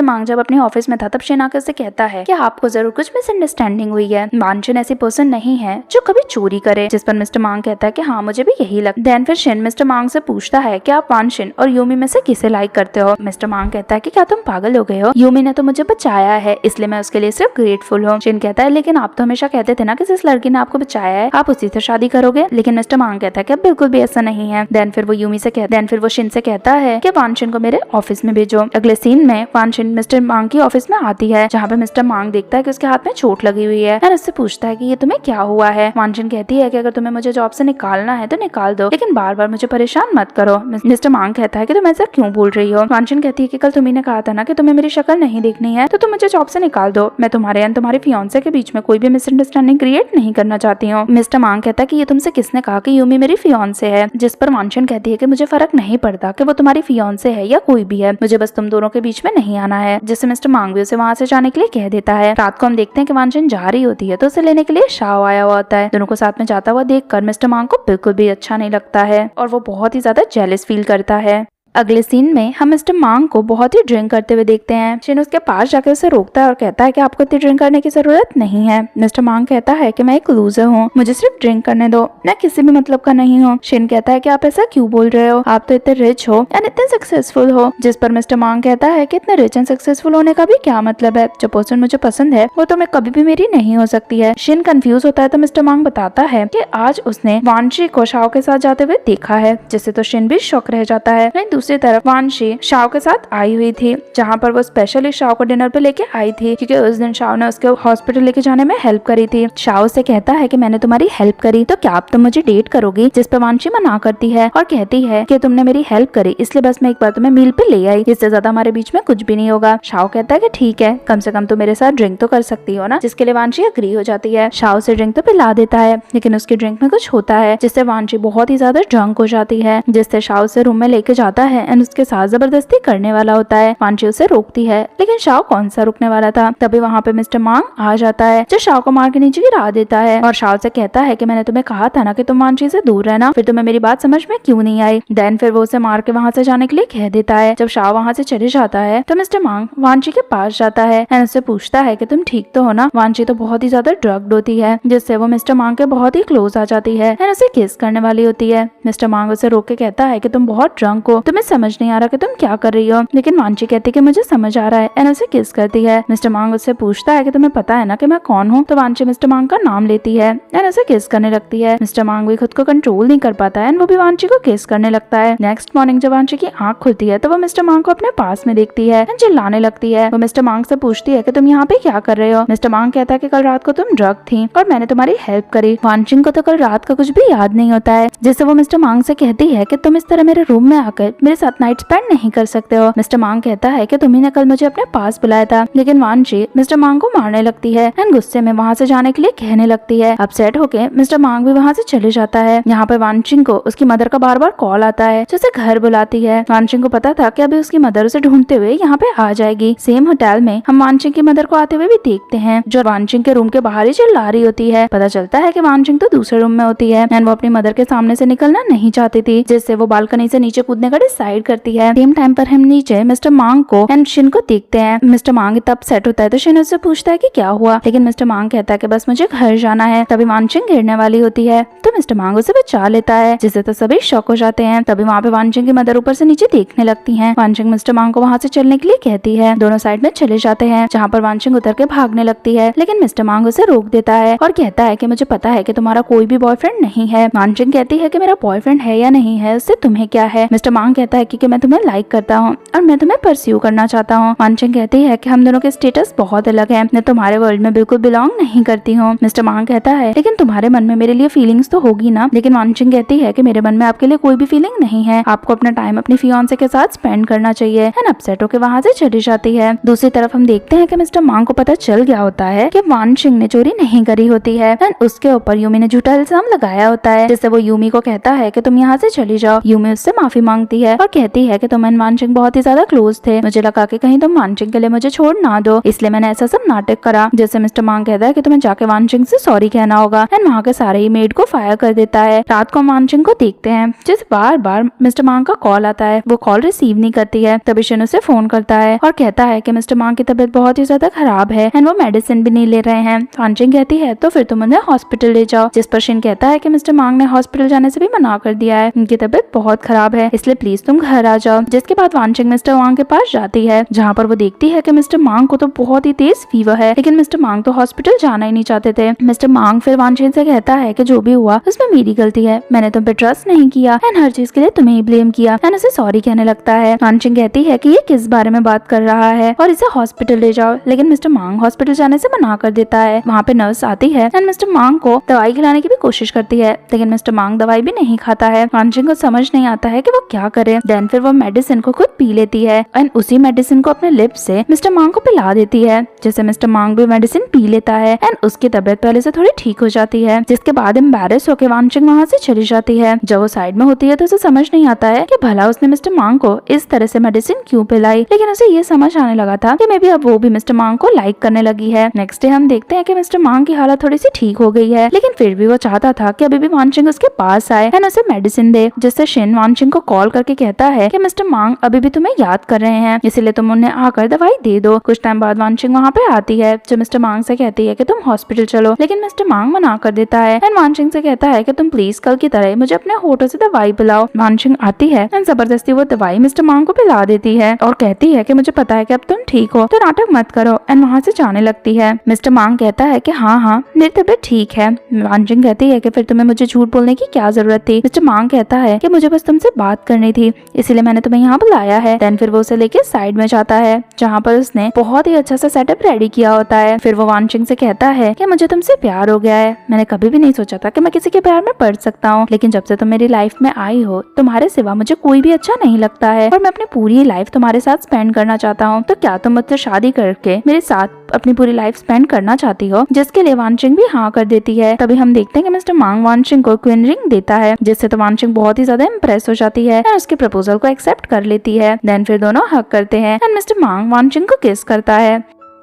मांग जब अपने ऑफिस में था तब शिन आकर उसे कहता है कि आपको जरूर कुछ मिसअंडरस्टैंडिंग हुई है, वानशिन ऐसी पर्सन नहीं है जो कभी चोरी करे। जिस पर मिस्टर मांग कहता है कि हाँ मुझे भी यही लगता है। देन फिर शिन मिस्टर मांग से पूछता है कि आप वानशिन और यूमी में से किसे लाइक करते हो। मिस्टर मांग कहता है कि क्या तुम पागल हो गए हो, यूमी ने तो मुझे बचाया है, इसलिए मैं उसके लिए सिर्फ ग्रेटफुल हूँ। शिन कहता है लेकिन आप तो हमेशा कहते थे ना कि जिस लड़की ने आपको बचाया है आप उसी से शादी करोगे, लेकिन मिस्टर मांग कहता है कि बिल्कुल भी ऐसा नहीं है। देन फिर वो शिन से कहता है कि वानशिन को मेरे ऑफिस में भेजो। अगले सीन में वानशिन मिस्टर मांग की ऑफिस में आती है, जहाँ पे मिस्टर मांग देखता है कि उसके हाथ में चोट लगी हुई है और उससे पूछता है कि ये तुम्हें क्या हुआ है। वानशिन कहती है कि अगर तुम्हें मुझे जॉब से निकालना है तो निकाल दो, लेकिन बार बार मुझे परेशान मत करो। मिस्टर मांग कहता है कि तुम ऐसा क्यों बोल रही हो। वानशिन कहती है कि कल तुम्ही ने कहा था ना कि तुम्हें मेरी शक्ल नहीं देखनी है, तो तुम मुझे जॉब से निकाल दो। मैं तुम्हारे और तुम्हारे फियांसे के बीच में कोई भी मिसअंडरस्टैंडिंग क्रिएट नहीं करना चाहती हूँ। मिस्टर मांग कहता है कि ये तुमसे किसने कहा कि यूमी मेरी फियांसे है। जिस पर वानशिन कहती है कि मुझे फर्क नहीं पड़ता कि वो तुम्हारी फियांसे है या कोई भी है, मुझे बस तुम दोनों के बीच में नहीं आना है। जिससे मिस्टर मांग भी उसे वहाँ से जाने के लिए कह देता है। रात को हम देखते हैं कि वानशिन जा रही होती है तो उसे लेने के लिए शाओ आया हुआ होता है। दोनों को साथ में जाता हुआ देखकर मिस्टर मांग को बिल्कुल भी अच्छा नहीं लगता है और वो बहुत ही ज्यादा जेलस फील करता है। अगले सीन में हम मिस्टर मांग को बहुत ही ड्रिंक करते हुए देखते हैं। शिन उसके पास जाकर उसे रोकता है और कहता है कि आपको इतनी ड्रिंक करने की जरूरत नहीं है। मिस्टर मांग कहता है कि मैं एक लूजर हूँ, मुझे सिर्फ ड्रिंक करने दो, मैं किसी भी मतलब का नहीं हूँ। शिन कहता है कि आप ऐसा क्यों बोल रहे हो, आप तो इतने रिच हो एंड इतने सक्सेसफुल हो। जिस पर मिस्टर मांग कहता है कि इतने रिच एंड सक्सेसफुल होने का भी क्या मतलब है, जो पर्सन मुझे पसंद है वो तो मैं कभी भी मेरी नहीं हो सकती है। शिन कंफ्यूज होता है तो मिस्टर मांग बताता है कि आज उसने वानशी को शाओ के साथ जाते हुए देखा है, जिससे तो शिन भी शॉक रह जाता है। वहीं दूसरी तरफ वानशी शाओ के साथ आई हुई थी, जहाँ पर वो स्पेशली शाओ को डिनर पे लेके आई थी, क्योंकि उस दिन शाओ ने उसके हॉस्पिटल लेके जाने में हेल्प करी थी। शाओ से कहता है कि मैंने तुम्हारी हेल्प करी तो क्या आप तुम मुझे डेट करोगी, जिस पर वानशी मना करती है और कहती है कि तुमने मेरी हेल्प करी इसलिए बस मैं एक बार तुम्हें मील पे ले आई, इससे ज्यादा हमारे बीच में कुछ भी नहीं होगा। शाओ कहता है कि ठीक है, कम से कम तुम मेरे साथ ड्रिंक तो कर सकती हो ना, जिसके लिए वानशी अग्री हो जाती है। शाओ से ड्रिंक तो पिला देता है, लेकिन उसकी ड्रिंक में कुछ होता है जिससे वानशी बहुत ही ज्यादा ड्रंक हो जाती है, जिससे शाओ से रूम में लेके जाता है एंड उसके साथ जबरदस्ती करने वाला होता है। वानशी उसे रोकती है, लेकिन शाओ कौन सा रुकने वाला था। तभी वहाँ पे मिस्टर मांग आ जाता है, जो शाओ को मार के नीचे गिरा देता है और शाओ से कहता है कि मैंने तुम्हें कहा था ना कि तुम वानशी से दूर रहना, फिर तुम्हें मेरी बात समझ में क्यों नहीं आई। देन फिर वो उसे मार के वहाँ से जाने के लिए कह देता है। जब शाओ वहाँ से चले जाता है तो मिस्टर मांग वानशी के पास जाता है एंड उससे पूछता है कि तुम ठीक तो हो ना। वानशी तो बहुत ही ज्यादा ड्रग्ड होती है, जिससे वो मिस्टर मांग के बहुत ही क्लोज आ जाती है एंड उसे किस करने वाली होती है। मिस्टर मांग उसे रोक के कहता है कि तुम बहुत ड्रंक हो, तुम्हें समझ नहीं आ रहा कि तुम क्या कर रही हो, लेकिन वानशी कहती है कि मुझे समझ आ रहा है एंड उसे किस करती है। मिस्टर मांग उससे पूछता है कि तुम्हें पता है ना कि मैं कौन हूँ, तो वानशी मिस्टर मांग का नाम लेती है एंड उसे किस करने लगती है। मिस्टर मांग भी खुद को कंट्रोल नहीं कर पाता है एंड वो भी वानशी को किस करने लगता है। नेक्स्ट मॉर्निंग जब वानशी की आंख खुलती है तो वो मिस्टर मांग को अपने पास में देखती है एंड चिल्लाने लगती है। वो मिस्टर मांग से पूछती है कि तुम यहाँ पे क्या कर रहे हो। मिस्टर मांग कहता है कि कल रात को तुम ड्रग थी और मैंने तुम्हारी हेल्प करी। वानशी को तो कल रात का कुछ भी याद नहीं होता है, जिससे वो मिस्टर मांग से कहती है कि तुम इस तरह मेरे रूम में आकर मेरे साथ नाइट स्पेंड नहीं कर सकते हो। मिस्टर मांग कहता है कि तुम्ही ने कल मुझे अपने पास बुलाया था, लेकिन वानशी मिस्टर मांग को मारने लगती है एंड गुस्से में वहाँ से जाने के लिए कहने लगती है। अपसेट होके मिस्टर मांग भी वहाँ से चले जाता है। यहाँ पे वानशी को उसकी मदर का बार बार कॉल आता है, जिसे घर बुलाती है। वानशी को पता था कि अभी उसकी मदर उसे ढूंढते हुए यहाँ पे आ जाएगी। सेम होटल में हम वानशी की मदर को आते हुए भी देखते हैं, जो वानशी के रूम के बाहर ही चिल्ला रही होती है। पता चलता है कि वानशी तो दूसरे रूम में होती है एंड वो अपनी मदर के सामने से निकलना नहीं चाहती थी, जिससे वो बालकनी से नीचे कूदने का डिसाइड करती है। सेम टाइम पर हम नीचे मिस्टर मांग को एंड शिन को देखते हैं। मिस्टर मांग तब सेट होता है तो शिन उससे पूछता है कि क्या हुआ, लेकिन मिस्टर मांग कहता है कि बस मुझे घर जाना है। तभी वानशी गिरने वाली होती है तो मिस्टर मांग उसे बचा लेता है, जिससे तो सभी शॉक हो जाते हैं। तभी वहाँ पे वानशी की मदर ऊपर से नीचे देखने लगती है। वानशी मिस्टर मांग को वहाँ से चलने के लिए कहती है। दोनों साइड में चले जाते हैं, जहाँ पर वानशी उतर के भागने लगती है, लेकिन मिस्टर मांग उसे रोक देता है और कहता है कि मुझे पता है कि तुम्हारा कोई भी बॉयफ्रेंड नहीं है। वानशी कहती है कि मेरा बॉयफ्रेंड है या नहीं है उससे तुम्हें क्या है। मिस्टर मांग कहता है कि मैं तुम्हें लाइक करता हूँ और मैं तुम्हें परस्यू करना चाहता हूँ। वानशी कहती है कि हम दोनों के स्टेटस बहुत अलग है, मैं तुम्हारे वर्ल्ड में बिल्कुल बिलोंग नहीं करती हूँ। मिस्टर मांग कहता है लेकिन तुम्हारे मन में मेरे लिए फीलिंग्स तो होगी ना, लेकिन वानशी कहती है कि मेरे मन में आपके लिए कोई भी फीलिंग नहीं है, आपको अपना टाइम अपनी फियांसे के साथ स्पेंड करना चाहिए। एंड अपसेट होकर वहाँ से चली जाती है। दूसरी तरफ हम देखते हैं कि मिस्टर मांग को पता चल गया होता है कि वानशी ने चोरी नहीं करी होती है एंड उसके ऊपर यूमी ने झूठा इल्जाम लगाया होता है, जिससे वो यूमी को कहता है कि तुम यहाँ से चली जाओ। यूमी उससे माफी मांगती है और कहती है कि तुम एंड वानशी बहुत ही ज्यादा क्लोज थे, मुझे लगा कि कहीं तुम वानशी के लिए मुझे छोड़ ना दो, इसलिए मैंने ऐसा सब नाटक करा। जैसे मिस्टर मांग कहता है कि तुम्हें जाके वानशी से सॉरी कहना होगा एंड वहाँ के सारे ही मेड को फायर कर देता है। रात को वानशी को देखते हैं, जिस बार बार मिस्टर मांग का कॉल आता है वो कॉल रिसीव नहीं करती है। तभी शिन उसे फोन करता है और कहता है कि मिस्टर मांग की तबीयत बहुत ही ज्यादा खराब है एंड वो मेडिसिन भी नहीं ले रहे हैं। वानशी कहती है तो फिर तुम उन्हें हॉस्पिटल ले जाओ, जिस पर शिन कहता है कि मिस्टर मांग ने हॉस्पिटल जाने से भी मना कर दिया है, उनकी तबीयत बहुत खराब है, इसलिए प्लीज तुम घर आ जाओ। जिसके बाद वानशी मिस्टर मांग के पास जाती है, जहाँ पर वो देखती है कि मिस्टर मांग को तो बहुत ही तेज फीवर है, लेकिन मिस्टर मांग तो हॉस्पिटल जाना ही नहीं चाहते थे। मिस्टर मांग फिर वानशी से कहता है कि जो भी हुआ उसमें मेरी गलती है, मैंने तुम पे ट्रस्ट नहीं किया एंड हर चीज के लिए तुम्हें ही ब्लेम किया एंड उसे सॉरी कहने लगता है। वानशी कहती है कि ये किस बारे में बात कर रहा है और इसे हॉस्पिटल ले जाओ, लेकिन मिस्टर मांग हॉस्पिटल जाने से मना कर देता है। वहाँ पे नर्स आती है एंड मिस्टर मांग को दवाई खिलाने की भी कोशिश करती है, लेकिन मिस्टर मांग दवाई भी नहीं खाता है। वानशी को समझ नहीं आता है कि वो क्या करे। देन फिर वो मेडिसिन को खुद पी लेती है एंड उसी मेडिसिन को अपने लिप्स से मिस्टर मांग को पिला देती है, जिससे मिस्टर मांग भी मेडिसिन पी लेता है एंड उसकी तबीयत पहले से थोड़ी ठीक हो जाती है। जिसके बाद एम्बैरेस होकर वानशी वहाँ से चली जाती है। जब वो साइड में होती है तो उसे समझ नहीं आता है कि भला उसने मिस्टर मांग को इस तरह से मेडिसिन क्यों पिलाई, लेकिन उसे ये समझ आने लगा था कि मे बी अब वो भी मिस्टर मांग को लाइक करने लगी है। नेक्स्ट डे हम देखते हैं कि मिस्टर मांग की हालत थोड़ी सी ठीक हो गई है, लेकिन फिर भी वो चाहता था कि अभी भी वानशी उसके पास आए एंड उसे मेडिसिन दे, जिससे शिन वानशी को कॉल करके कहता है कि मिस्टर मांग अभी भी तुम्हें याद कर रहे हैं, इसीलिए तुम उन्हें आकर दवाई दे दो। कुछ टाइम बाद वानशिंग वहाँ पे आती है जो मिस्टर मांग से कहती है कि तुम हॉस्पिटल चलो, लेकिन मिस्टर मांग मना कर देता है एंड वानशिंग से कहता है कि तुम प्लीज कल की तरह मुझे अपने होठों से दवाई पिलाओ। वानशिंग आती है एंड जबरदस्ती वो दवाई मिस्टर मांग को पिला देती है और कहती है कि मुझे पता है कि अब तुम ठीक हो, तो नाटक मत करो, एंड वहाँ से जाने लगती है। मिस्टर मांग कहता है कि हाँ मेरी तबीयत ठीक है। वानशिंग कहती है कि फिर तुम्हें मुझे झूठ बोलने की क्या जरूरत थी। मिस्टर मांग कहता है कि मुझे बस तुमसे बात करनी थी, इसीलिए मैंने तुम्हें यहाँ बुलाया है। देन फिर वो उसे लेके साइड में जाता है जहाँ पर उसने बहुत ही अच्छा सा सेटअप रेडी किया होता है। फिर वो वानशिंग से कहता है कि मुझे तुमसे प्यार हो गया है, मैंने कभी भी नहीं सोचा था कि मैं किसी के प्यार में पड़ सकता हूँ, लेकिन जब से तुम मेरी लाइफ में आई हो तुम्हारे सिवा मुझे कोई भी अच्छा नहीं लगता है और मैं अपनी पूरी लाइफ तुम्हारे साथ स्पेंड करना चाहता हूँ। तो क्या तुम मुझसे शादी करके मेरे साथ अपनी पूरी लाइफ स्पेंड करना चाहती हो? जिसके लिए वानशिंग भी हाँ कर देती है। तभी हम देखते हैं कि मिस्टर मांग वानशिंग को क्वीन रिंग देता है, जिससे तो वानशिंग बहुत ही ज्यादा इम्प्रेस हो जाती है और उसके प्रपोजल को एक्सेप्ट कर लेती है। देन फिर दोनों हग करते हैं एंड मिस्टर मांग वानशिंग को किस करता है।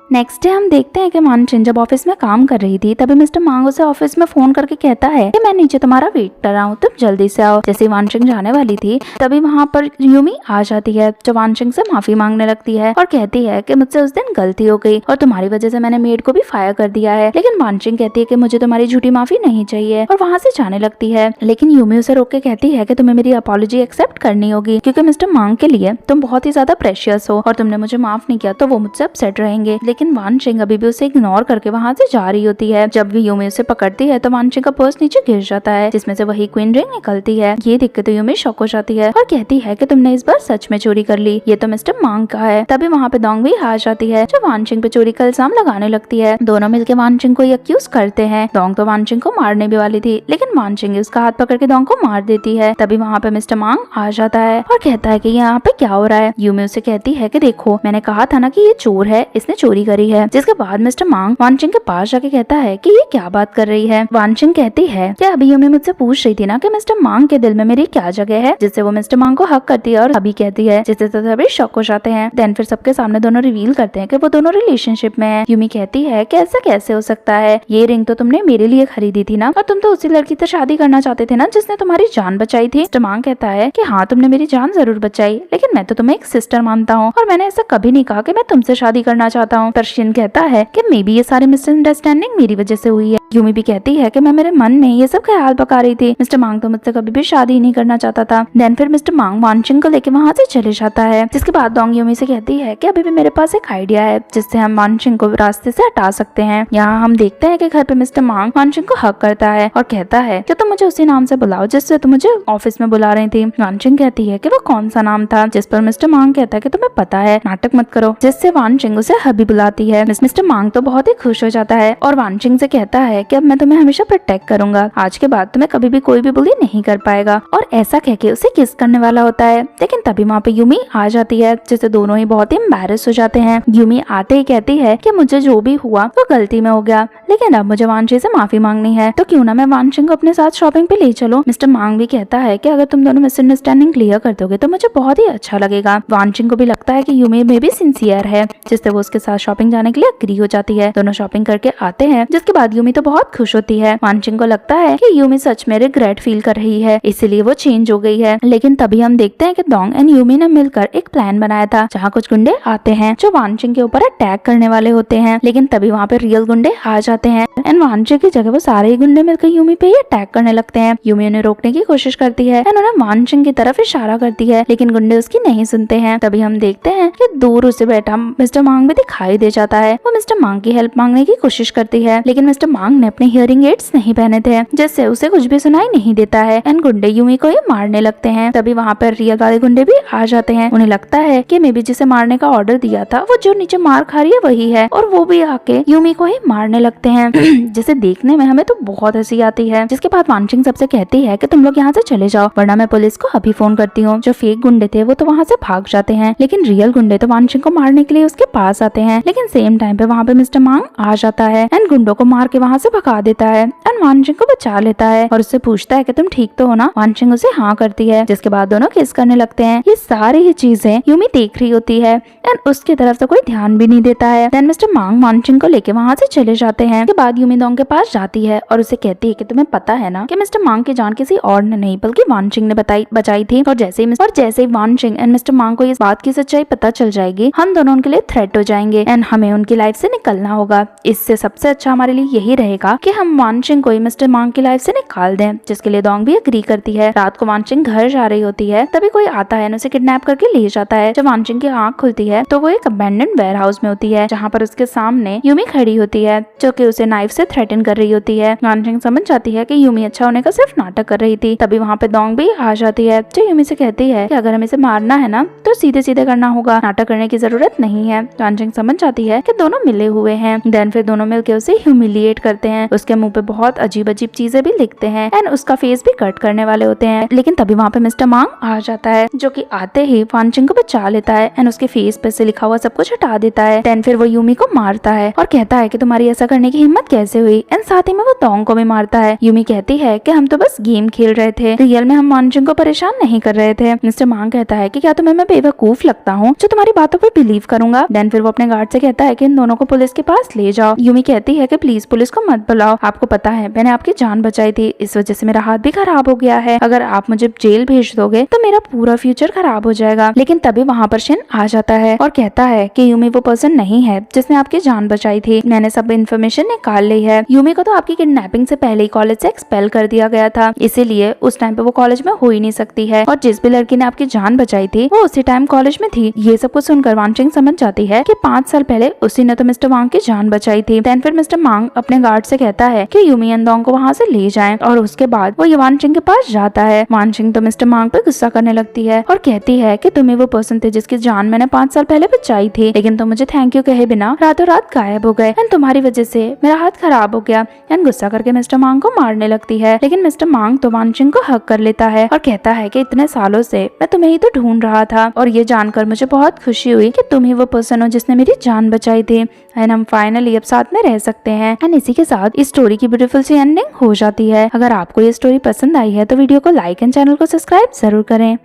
नेक्स्ट डे हम देखते हैं कि वानशिंग जब ऑफिस में काम कर रही थी तभी मिस्टर मांग उसे ऑफिस में फोन करके कहता है कि मैं नीचे तुम्हारा वेट कर रहा हूँ, तुम जल्दी से आओ। जैसे वानशिंग जाने वाली थी तभी वहाँ पर यूमी आ जाती है जो वानशिंग से माफी मांगने लगती है और कहती है कि मुझसे उस दिन गलती हो गई और तुम्हारी वजह से मैंने मेड को भी फायर कर दिया है। लेकिन वानशिंग कहती है कि मुझे तुम्हारी झूठी माफी नहीं चाहिए और वहाँ से जाने लगती है। लेकिन यूमी उसे रोक के कहती है कि तुम्हें मेरी अपॉलॉजी एक्सेप्ट करनी होगी, क्योंकि मिस्टर मांग के लिए तुम बहुत ही ज्यादा प्रेशियस हो और तुमने मुझे माफ नहीं किया तो वो मुझसे अपसेट रहेंगे। लेकिन वानशिंग अभी भी उसे इग्नोर करके वहाँ से जा रही होती है। जब भी यूमी उसे पकड़ती है तो वानशिंग का पर्स नीचे गिर जाता है जिसमें से वही क्वीन रिंग निकलती है। ये देख के तो यूमी शॉक हो जाती है और कहती है कि तुमने इस बार सच में चोरी कर ली, ये तो मिस्टर मांग का है। तभी वहाँ पे दोंग भी आ जाती है जो वानशिंग पे चोरी का इल्जाम लगाने लगती है। दोनों मिलकर वानशिंग को एक्यूज करते हैं। दोंग तो वानशिंग को मारने भी वाली थी लेकिन वानशिंग उसका हाथ पकड़ के दोंग को मार देती है। तभी वहाँ पे मिस्टर मांग आ जाता है और कहता है कि यहाँ पे क्या हो रहा है। यूमी उसे कहती है कि देखो मैंने कहा था ना कि ये चोर है, इसने चोरी करी है। जिसके बाद मिस्टर मांग वानशिंग के पास जाके कहता है कि ये क्या बात कर रही है। वानशिंग कहती है कि अभी यूमी मुझसे पूछ रही थी ना कि मिस्टर मांग के दिल में मेरी क्या जगह है, जिससे वो मिस्टर मांग को हक करती है और अभी कहती है, जिससे तो सभी शॉक हो जाते हैं। देन फिर सबके सामने दोनों रिवील करते हैं कि वो दोनों रिलेशनशिप में हैं। यूमी कहती है कि ऐसा कैसे हो सकता है, ये रिंग तो तुमने मेरे लिए खरीदी थी ना और तुम तो उसी लड़की से शादी करना चाहते थे ना जिसने तुम्हारी जान बचाई थी। मिस्टर मांग कहता है कि हाँ तुमने मेरी जान जरूर बचाई, लेकिन मैं तो तुम्हें एक सिस्टर मानता हूँ और मैंने ऐसा कभी नहीं कहा कि मैं तुमसे शादी करना चाहता हूँ। पर्शियन कहता है कि मे बी ये सारे मिसअंडरस्टैंडिंग मेरी वजह से हुई है। यूमी भी कहती है कि मैं मेरे मन में ये सब ख्याल पका रही थी, मिस्टर मांग तो मुझसे कभी भी शादी नहीं करना चाहता था। देन फिर मिस्टर मांग वानशिंग को लेके वहाँ से चले जाता है। जिसके बाद दोंग यूमी से कहती है कि अभी भी मेरे पास एक आइडिया है जिससे हम वानशिंग को रास्ते से हटा सकते हैं। यहाँ हम देखते हैं कि घर पे मिस्टर मांग वानशिंग को हक करता है और कहता है कि तुम मुझे उसी नाम से बुलाओ जिससे तुम मुझे ऑफिस में बुला रही थी। वानशिंग कहती है कि वो कौन सा नाम था, जिस पर मिस्टर मांग कहता है कि तुम्हें पता है, नाटक मत करो, जिससे वानशिंग उसे हबी बुलाती है। मिस्टर मांग तो बहुत ही खुश हो जाता है और वानशिंग से कहता है कि अब मैं तुम्हें हमेशा प्रोटेक्ट करूंगा, आज के बाद तुम्हें कभी भी कोई भी बुली नहीं कर पाएगा। और ऐसा कह के उसे किस करने वाला होता है, लेकिन तभी वहाँ पे यूमी आ जाती है जिससे दोनों ही बहुत ही एम्बैरेस हो जाते हैं। यूमी आते ही कहती है कि मुझे जो भी हुआ वो गलती में हो गया, लेकिन अब मुझे वानशिंग से माफी मांगनी है, तो क्यों ना मैं वानशिंग को अपने साथ शॉपिंग पे ले चलूं। मिस्टर मांग भी कहता है कि अगर तुम दोनों मिसअंडरस्टैंडिंग क्लियर कर दोगे तो मुझे बहुत ही अच्छा लगेगा। वानशिंग को भी लगता है कि यूमी में भी सिंसियर है, जिससे वो उसके साथ शॉपिंग जाने के लिए एग्री हो जाती है। दोनों शॉपिंग करके आते हैं, जिसके बाद यूमी तो बहुत खुश होती है। वानशिंग को लगता है कि यूमी सच में रिग्रेट फील कर रही है, इसीलिए वो चेंज हो गई है। लेकिन तभी हम देखते हैं कि दोंग एंड यूमी ने मिलकर एक प्लान बनाया था जहाँ कुछ गुंडे आते हैं जो वानशिंग के ऊपर अटैक करने वाले होते हैं, लेकिन तभी वहाँ पे रियल गुंडे आ जाते हैं एंड वानशिंग की जगह वो सारे ही गुंडे मिलकर यूमी पे ही अटैक करने लगते हैं। यूमी उन्हें रोकने की कोशिश करती है एंड उन्हें वानशिंग की तरफ इशारा करती है, लेकिन गुंडे उसकी नहीं सुनते हैं। तभी हम देखते हैं कि दूर उसे बैठा मिस्टर मांग भी दिखाई दे जाता है। वो मिस्टर मांग की हेल्प मांगने की कोशिश करती है, लेकिन मिस्टर मांग ने अपने हियरिंग एड्स नहीं पहने थे, जिससे उसे कुछ भी सुनाई नहीं देता है एंड गुंडे यूमी को ही मारने लगते हैं। तभी वहाँ पर रियल वाले गुंडे भी आ जाते हैं। उन्हें लगता है कि मे बी जिसे मारने का ऑर्डर दिया था वो जो नीचे मार खा रही है वही है, और वो भी आके यूमी को ही मारने लगते हैं जिसे देखने में हमें तो बहुत हंसी आती है। जिसके बाद वानशिंग सबसे कहती है कि तुम लोग यहाँ से चले जाओ वरना मैं पुलिस को अभी फोन करती हूँ। जो फेक गुंडे थे वो तो वहाँ से भाग जाते हैं, लेकिन रियल गुंडे तो वानशिंग को मारने के लिए उसके पास आते हैं। लेकिन सेम टाइम पे वहाँ पे मिस्टर मांग आ जाता है एंड गुंडों को मार के वहाँ से भगा देता है एंड वानचिंग को बचा लेता है और उससे पूछता है कि तुम ठीक तो हो ना। वानचिंग उसे हाँ करती है, जिसके बाद दोनों किस करने लगते हैं। ये सारी ही चीजें यूमी देख रही होती है एंड उसकी तरफ से कोई ध्यान भी नहीं देता है। देन मिस्टर मांग वानचिंग को लेके वहाँ से चले जाते हैं। के बाद यूमी दोंग के पास जाती है और उसे कहती है कि तुम्हें पता है ना कि मिस्टर मांग की जान किसी और ने नहीं बल्कि वानचिंग ने बचाई थी। और जैसे ही वानचिंग एंड मिस्टर मांग को इस बात की सच्चाई पता चल जाएगी, हम दोनों उनके लिए थ्रेट हो जाएंगे एंड हमें उनकी लाइफ से निकलना होगा। इससे सबसे अच्छा हमारे लिए यही रहेगा कि हम वानचिंग को मिस्टर मांग की लाइफ से निकाल दें, जिसके लिए दोंग भी एग्री करती है। रात को वानचिंग घर जा रही होती है, तभी कोई आता है उसे किडनैप करके ले जाता है। जब वानचिंग की आंख खुलती है तो वो एक अबैंडन्ड वेयर हाउस में होती है, जहाँ पर उसके सामने यूमी खड़ी होती है जो कि उसे नाइफ से थ्रेटन कर रही होती है। वानचिंग समझ जाती है कि यूमी अच्छा होने का सिर्फ नाटक कर रही थी। तभी वहाँ पे दोंग भी आ जाती है जो यूमी से कहती है कि अगर हमें इसे मारना है ना तो सीधे सीधे करना होगा, नाटक करने की जरूरत नहीं है। वानचिंग समझ जाती है कि दोनों मिले हुए हैं। देन फिर दोनों मिलकर उसे ह्यूमिलिएट करते हैं। उसके मुंह पे बहुत अजीब अजीब चीजें भी लिखते हैं एंड उसका फेस भी कट करने वाले होते हैं। लेकिन तभी वहाँ पे मिस्टर मांग आ जाता है जो कि आते ही वानचिंग को बचा लेता है एंड उसके फेस पे से लिखा हुआ सब कुछ हटा देता है। देन फिर वो यूमी को मारता है और कहता है कि तुम्हारी ऐसा करने की हिम्मत कैसे हुई, एंड साथ ही में वो दोंग को भी मारता है। यूमी कहती है कि हम तो बस गेम खेल रहे थे, रियल में हम वानचिंग को परेशान नहीं कर रहे थे। मिस्टर मांग कहता है कि क्या तुम्हें मैं बेवकूफ लगता हूँ जो तुम्हारी बातों पर बिलीव करूंगा। देन फिर वो अपने गार्ड से कहता है कि इन दोनों को पुलिस के पास ले जाओ। यूमी कहती है कि प्लीज पुलिस को मत बुलाओ, आपको पता है मैंने आपकी जान बचाई थी, इस वजह से मेरा हाथ भी खराब हो गया है, अगर आप मुझे जेल भेज दोगे तो मेरा पूरा फ्यूचर खराब हो जाएगा। लेकिन तभी वहाँ पर शिन आ जाता है और कहता है कि यूमी वो पर्सन नहीं है जिसने आपकी जान बचाई थी, मैंने सब इन्फॉर्मेशन निकाल ली है। यूमी को तो आपकी किडनैपिंग से पहले ही कॉलेज से एक्सपेल कर दिया गया था, इसीलिए उस टाइम पे वो कॉलेज में हो ही नहीं सकती है, और जिस भी लड़की ने आपकी जान बचाई थी वो उसी टाइम कॉलेज में थी। ये सब कुछ सुनकर वानचिंग समझ जाती है कि 5 साल पहले उसी ने तो मिस्टर मांग की जान बचाई थी। देन फिर मिस्टर मांग अपने गार्ड से कहता है कि यूमी एंड दोंग को वहाँ से ले जाएं और उसके बाद वो वानचिंग के पास जाता है। वानचिंग तो मिस्टर मांग पे गुस्सा करने लगती है और कहती है कि तुम ही वो पर्सन थे जिसकी जान मैंने 5 साल पहले बचाई थी, लेकिन तुम मुझे थैंक यू कहे बिना रातों रात गायब हो गए एंड तुम्हारी वजह से मेरा हाथ खराब हो गया। एंड गुस्सा करके मिस्टर मांग को मारने लगती है, लेकिन मिस्टर मांग तो वानचिंग को हक कर लेता है और कहता है कि इतने सालों से मैं तुम्हें ही तो ढूंढ रहा था और ये जानकर मुझे बहुत खुशी हुई कि तुम ही वो पर्सन हो जिसने मेरी जान बचाई थी एंड हम फाइनली अब साथ में रह सकते हैं। एंड इसी के साथ इस स्टोरी की ब्यूटीफुल सी एंडिंग हो जाती है। अगर आपको ये स्टोरी पसंद आई है तो वीडियो को लाइक एंड चैनल को सब्सक्राइब जरूर करें।